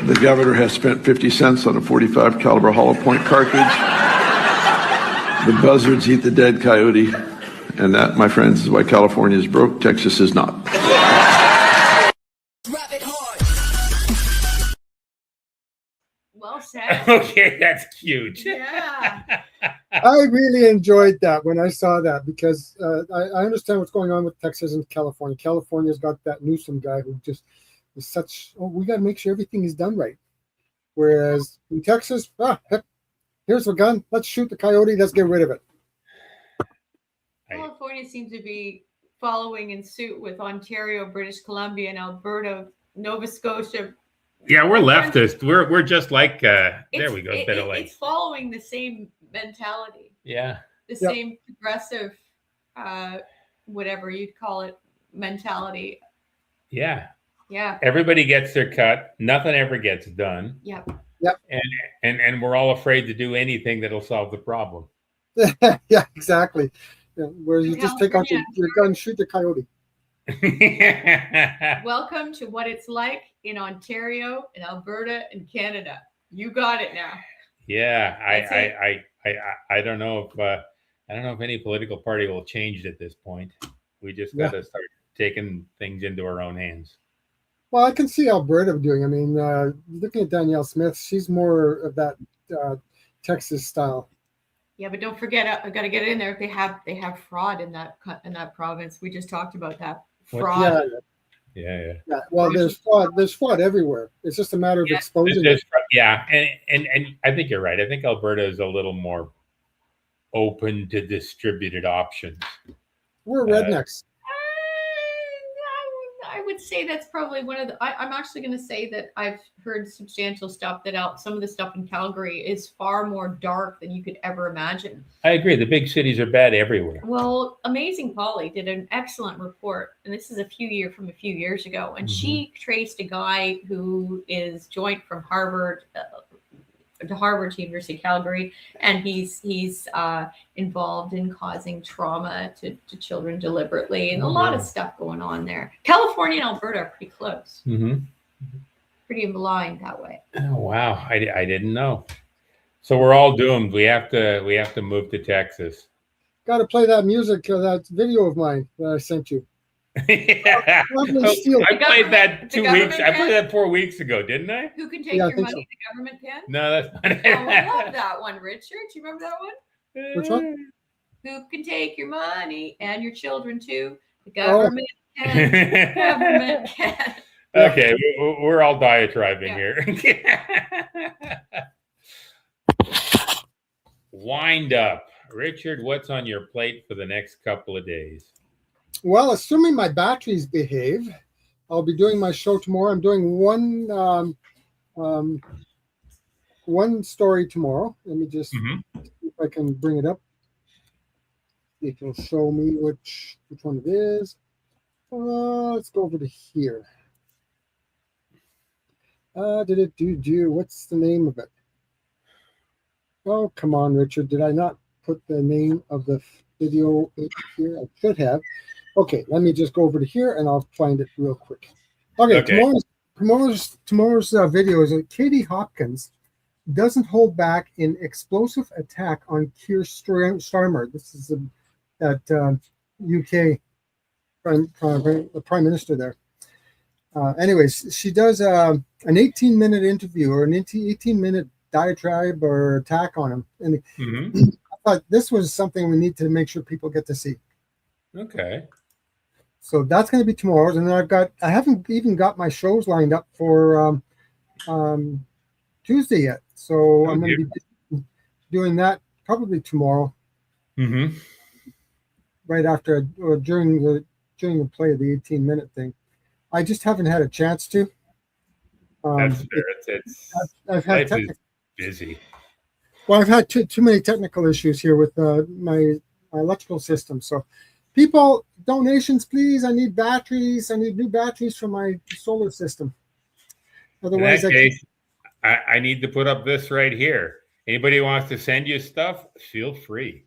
The governor has spent 50 cents on a .45 caliber hollow point cartridge. The buzzards eat the dead coyote. And that, my friends, is why California is broke, Texas is not. Well said. Okay, that's cute. Yeah. I really enjoyed that when I saw that because I understand what's going on with Texas and California. California's got that Newsom guy who just is such, we got to make sure everything is done right. Whereas in Texas, heck, here's a gun. Let's shoot the coyote. Let's get rid of it. California seems to be following in suit with Ontario, British Columbia, and Alberta, Nova Scotia. Yeah, we're leftist. We're just like there we go. It's following the same mentality. Yeah. The same progressive, whatever you'd call it, mentality. Yeah. Yeah. Everybody gets their cut. Nothing ever gets done. Yep. And we're all afraid to do anything that'll solve the problem. Yeah, exactly. Yeah, where you just take out your gun, shoot the coyote. Welcome to what it's like in Ontario and Alberta and Canada. You got it now. Yeah, I don't know if any political party will change it at this point. We just got to start taking things into our own hands. Well, I can see Alberta doing. I mean, looking at Danielle Smith, she's more of that Texas style. Yeah, but don't forget, I got to get it in there. They have fraud in that province. We just talked about that fraud. Yeah. Well, there's fraud. There's fraud everywhere. It's just a matter of exposing it. Yeah, and I think you're right. I think Alberta is a little more open to distributed options. We're rednecks. I would say that's probably one of the. I'm actually going to say that I've heard substantial stuff that some of the stuff in Calgary is far more dark than you could ever imagine. I agree. The big cities are bad everywhere. Well, Amazing Polly did an excellent report, and this is a few years ago, and she traced a guy who is joint from Harvard to Harvard to University of Calgary, and he's involved in causing trauma to children deliberately, and a lot of stuff going on there. California and Alberta are pretty close, pretty aligned that way. Oh wow, I didn't know. So we're all doomed. We have to move to Texas. Got to play that music, that video of mine that I sent you. Yeah. I played that 2 weeks. I played that 4 weeks ago, didn't I? Who can take your money? So. The government can? No, that's not it. Oh, I love that one, Richard. Do you remember that one? Which one? Who can take your money and your children too? The government can. The government can. Okay, we're all diatribing here. Wind up. Richard, what's on your plate for the next couple of days? Well, assuming my batteries behave, I'll be doing my show tomorrow. I'm doing one story tomorrow. Let me just see if I can bring it up. It will show me which one it is. Let's go over to here. What's the name of it? Oh, come on, Richard. Did I not put the name of the video here? I should have. Okay, let me just go over to here and I'll find it real quick. Okay. Tomorrow's video is Katie Hopkins doesn't hold back in explosive attack on Keir Starmer. This is that UK prime minister there. Anyways, she does an 18-minute interview or an 18-minute diatribe or attack on him. And I thought this was something we need to make sure people get to see. Okay. So that's going to be tomorrow's, and then I haven't even got my shows lined up for Tuesday yet. So I'm going to be doing that probably tomorrow. Right after or during the play of the 18-minute thing. I just haven't had a chance to. That's fair. I've had life is busy. Well, I've had too many technical issues here with my electrical system, so People, donations, please. I need batteries. I need new batteries for my solar system. In Otherwise, that case, I need to put up this right here. Anybody who wants to send you stuff, feel free.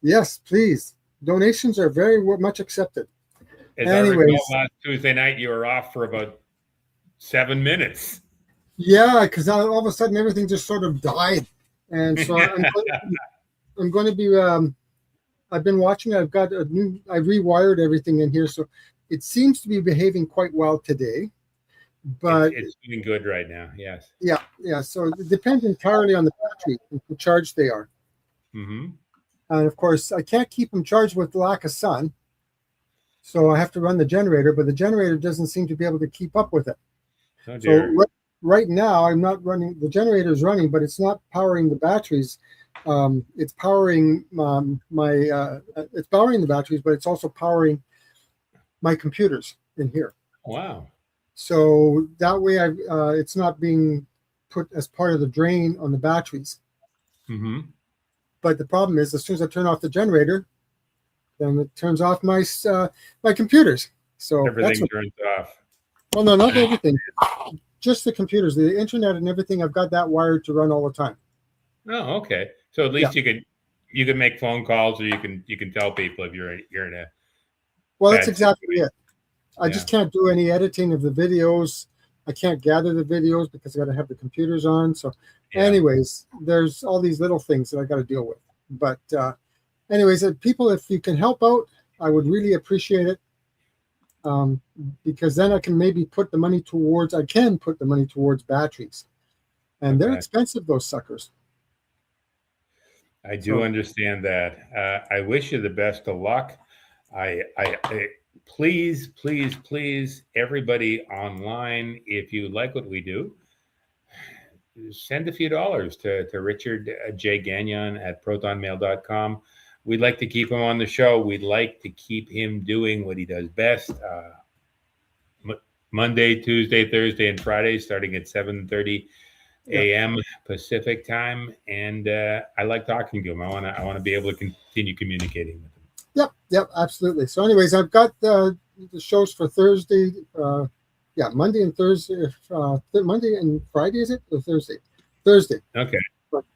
yes, please. Donations are very much accepted. As I recall, Anyways, last Tuesday night, you were off for about 7 minutes. yeah, because all of a sudden everything just sort of died, and so I'm going to be. I've been watching. I've got a new. I rewired everything in here, so it seems to be behaving quite well today. But it's doing good right now. Yes. Yeah. So it depends entirely on the battery and how charged they are. Mm-hmm. And of course, I can't keep them charged with lack of sun, so I have to run the generator. But the generator doesn't seem to be able to keep up with it. Oh dear. So right now, I'm not running. The generator is running, but it's not powering the batteries. It's powering it's powering the batteries, but it's also powering my computers in here. Wow. So that way, it's not being put as part of the drain on the batteries. Mm-hmm. But the problem is, as soon as I turn off the generator, then it turns off my computers. So everything turns off. Well, no, not everything. Just the computers, the internet, and everything. I've got that wired to run all the time. Oh, okay. So at least you can make phone calls, or you can tell people if you're in a. Well, that's exactly it. I just can't do any editing of the videos. I can't gather the videos because I got to have the computers on. So, anyways, there's all these little things that I got to deal with. But, anyways, people, if you can help out, I would really appreciate it. Because then I can maybe put the money towards. I can put the money towards batteries, and they're expensive. Those suckers. I do understand that. I wish you the best of luck. I please, everybody online, if you like what we do, send a few dollars to Richard J. Gagnon at protonmail.com. We'd like to keep him on the show. We'd like to keep him doing what he does best. Monday, Tuesday, Thursday, and Friday, starting at 7:30 a.m. Pacific time. And I like talking to him. I want to be able to continue communicating with him. Yep, absolutely. So, anyways, I've got the shows for Thursday. Monday and Thursday. Monday and Friday, is it? Or Thursday? Thursday. Okay.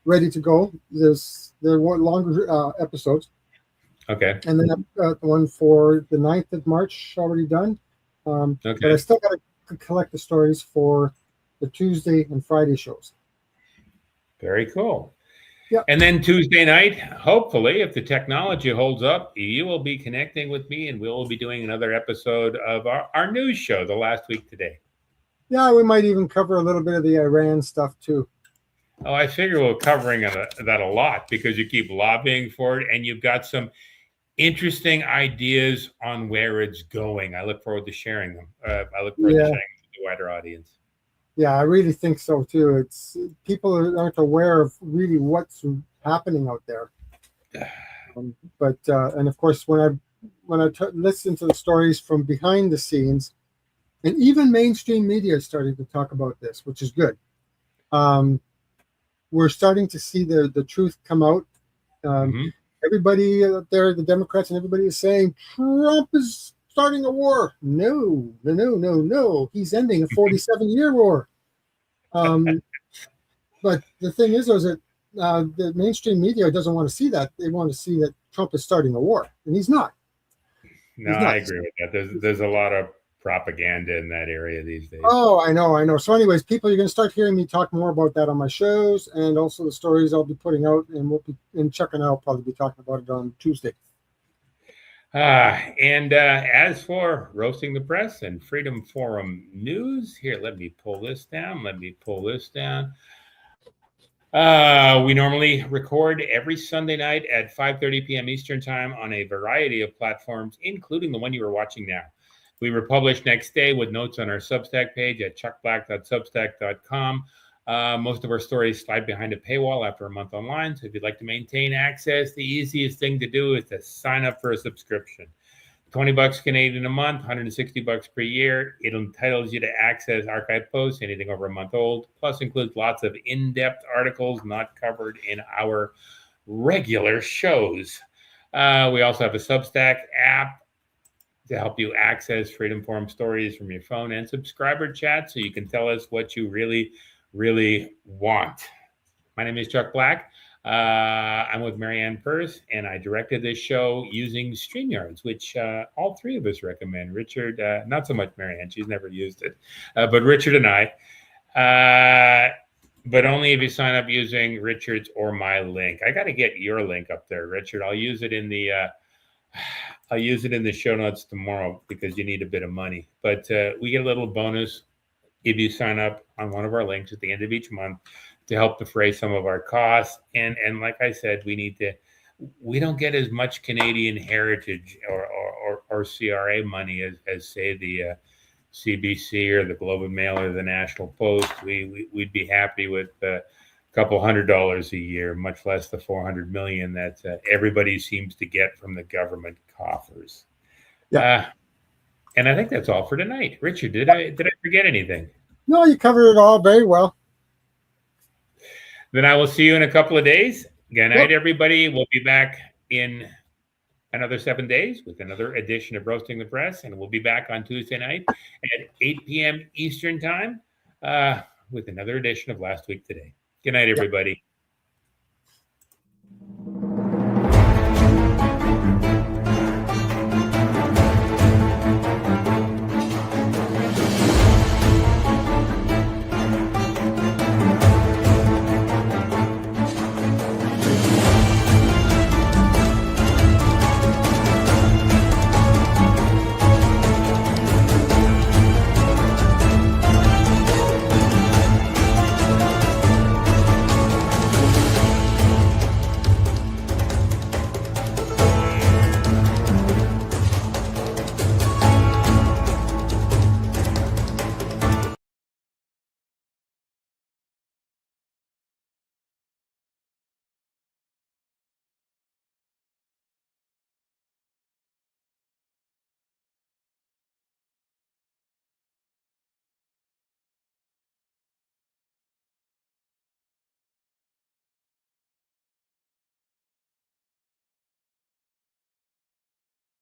Ready to go. There were longer episodes. Okay. And then I've got the one for the 9th of March already done. But I still got to collect the stories for the Tuesday and Friday shows. Very cool. Yeah. And then Tuesday night, hopefully, if the technology holds up, you will be connecting with me and we'll be doing another episode of our news show, The Last Week Today. Yeah, we might even cover a little bit of the Iran stuff too. Oh, I figure we're covering that a lot because you keep lobbying for it and you've got some interesting ideas on where it's going. I look forward to sharing them. I look forward to sharing them with the wider audience. Yeah, I really think so too. It's people aren't aware of really what's happening out there. And of course, when I listen to the stories from behind the scenes, and even mainstream media is starting to talk about this, which is good. We're starting to see the truth come out. Everybody out there, the Democrats and everybody is saying Trump is starting a war. No. He's ending a 47-year war. But the thing is that the mainstream media doesn't want to see that. They want to see that Trump is starting a war, and he's not. No, I agree with that. There's a lot of propaganda in that area these days. Oh, I know. So anyways, people, you're going to start hearing me talk more about that on my shows, and also the stories I'll be putting out, and Chuck and I'll probably be talking about it on Tuesday. And as for Roasting the Press and Freedom Forum News, here, let me pull this down. We normally record every Sunday night at 5:30 p.m. Eastern Time on a variety of platforms, including the one you are watching now. We republish next day with notes on our Substack page at chuckblack.substack.com. Most of our stories slide behind a paywall after a month online. So if you'd like to maintain access, the easiest thing to do is to sign up for a subscription. $20 Canadian a month, $160 per year. It entitles you to access archive posts, anything over a month old, plus includes lots of in-depth articles not covered in our regular shows. We also have a Substack app to help you access Freedom Forum stories from your phone, and subscriber chat so you can tell us what you really, really want. My name is Chuck Black. I'm with Marianne Purse, and I directed this show using StreamYards, which all three of us recommend. Richard, not so much Marianne, she's never used it, but Richard and I. But only if you sign up using Richard's or my link. I got to get your link up there, Richard. I'll use it in the show notes tomorrow because you need a bit of money. But we get a little bonus if you sign up on one of our links at the end of each month to help defray some of our costs. And like I said, we don't get as much Canadian heritage or CRA money as say the CBC or the Globe and Mail or the National Post. We'd be happy with a couple $100 a year, much less the 400 million that everybody seems to get from the government coffers. Yeah. And I think that's all for tonight. Richard, did I forget anything? No, you covered it all very well. Then I will see you in a couple of days. Good night, Yep. everybody. We'll be back in another 7 days with another edition of Roasting the Press, and we'll be back on Tuesday night at 8 p.m. Eastern Time with another edition of Last Week Today. Good night, everybody.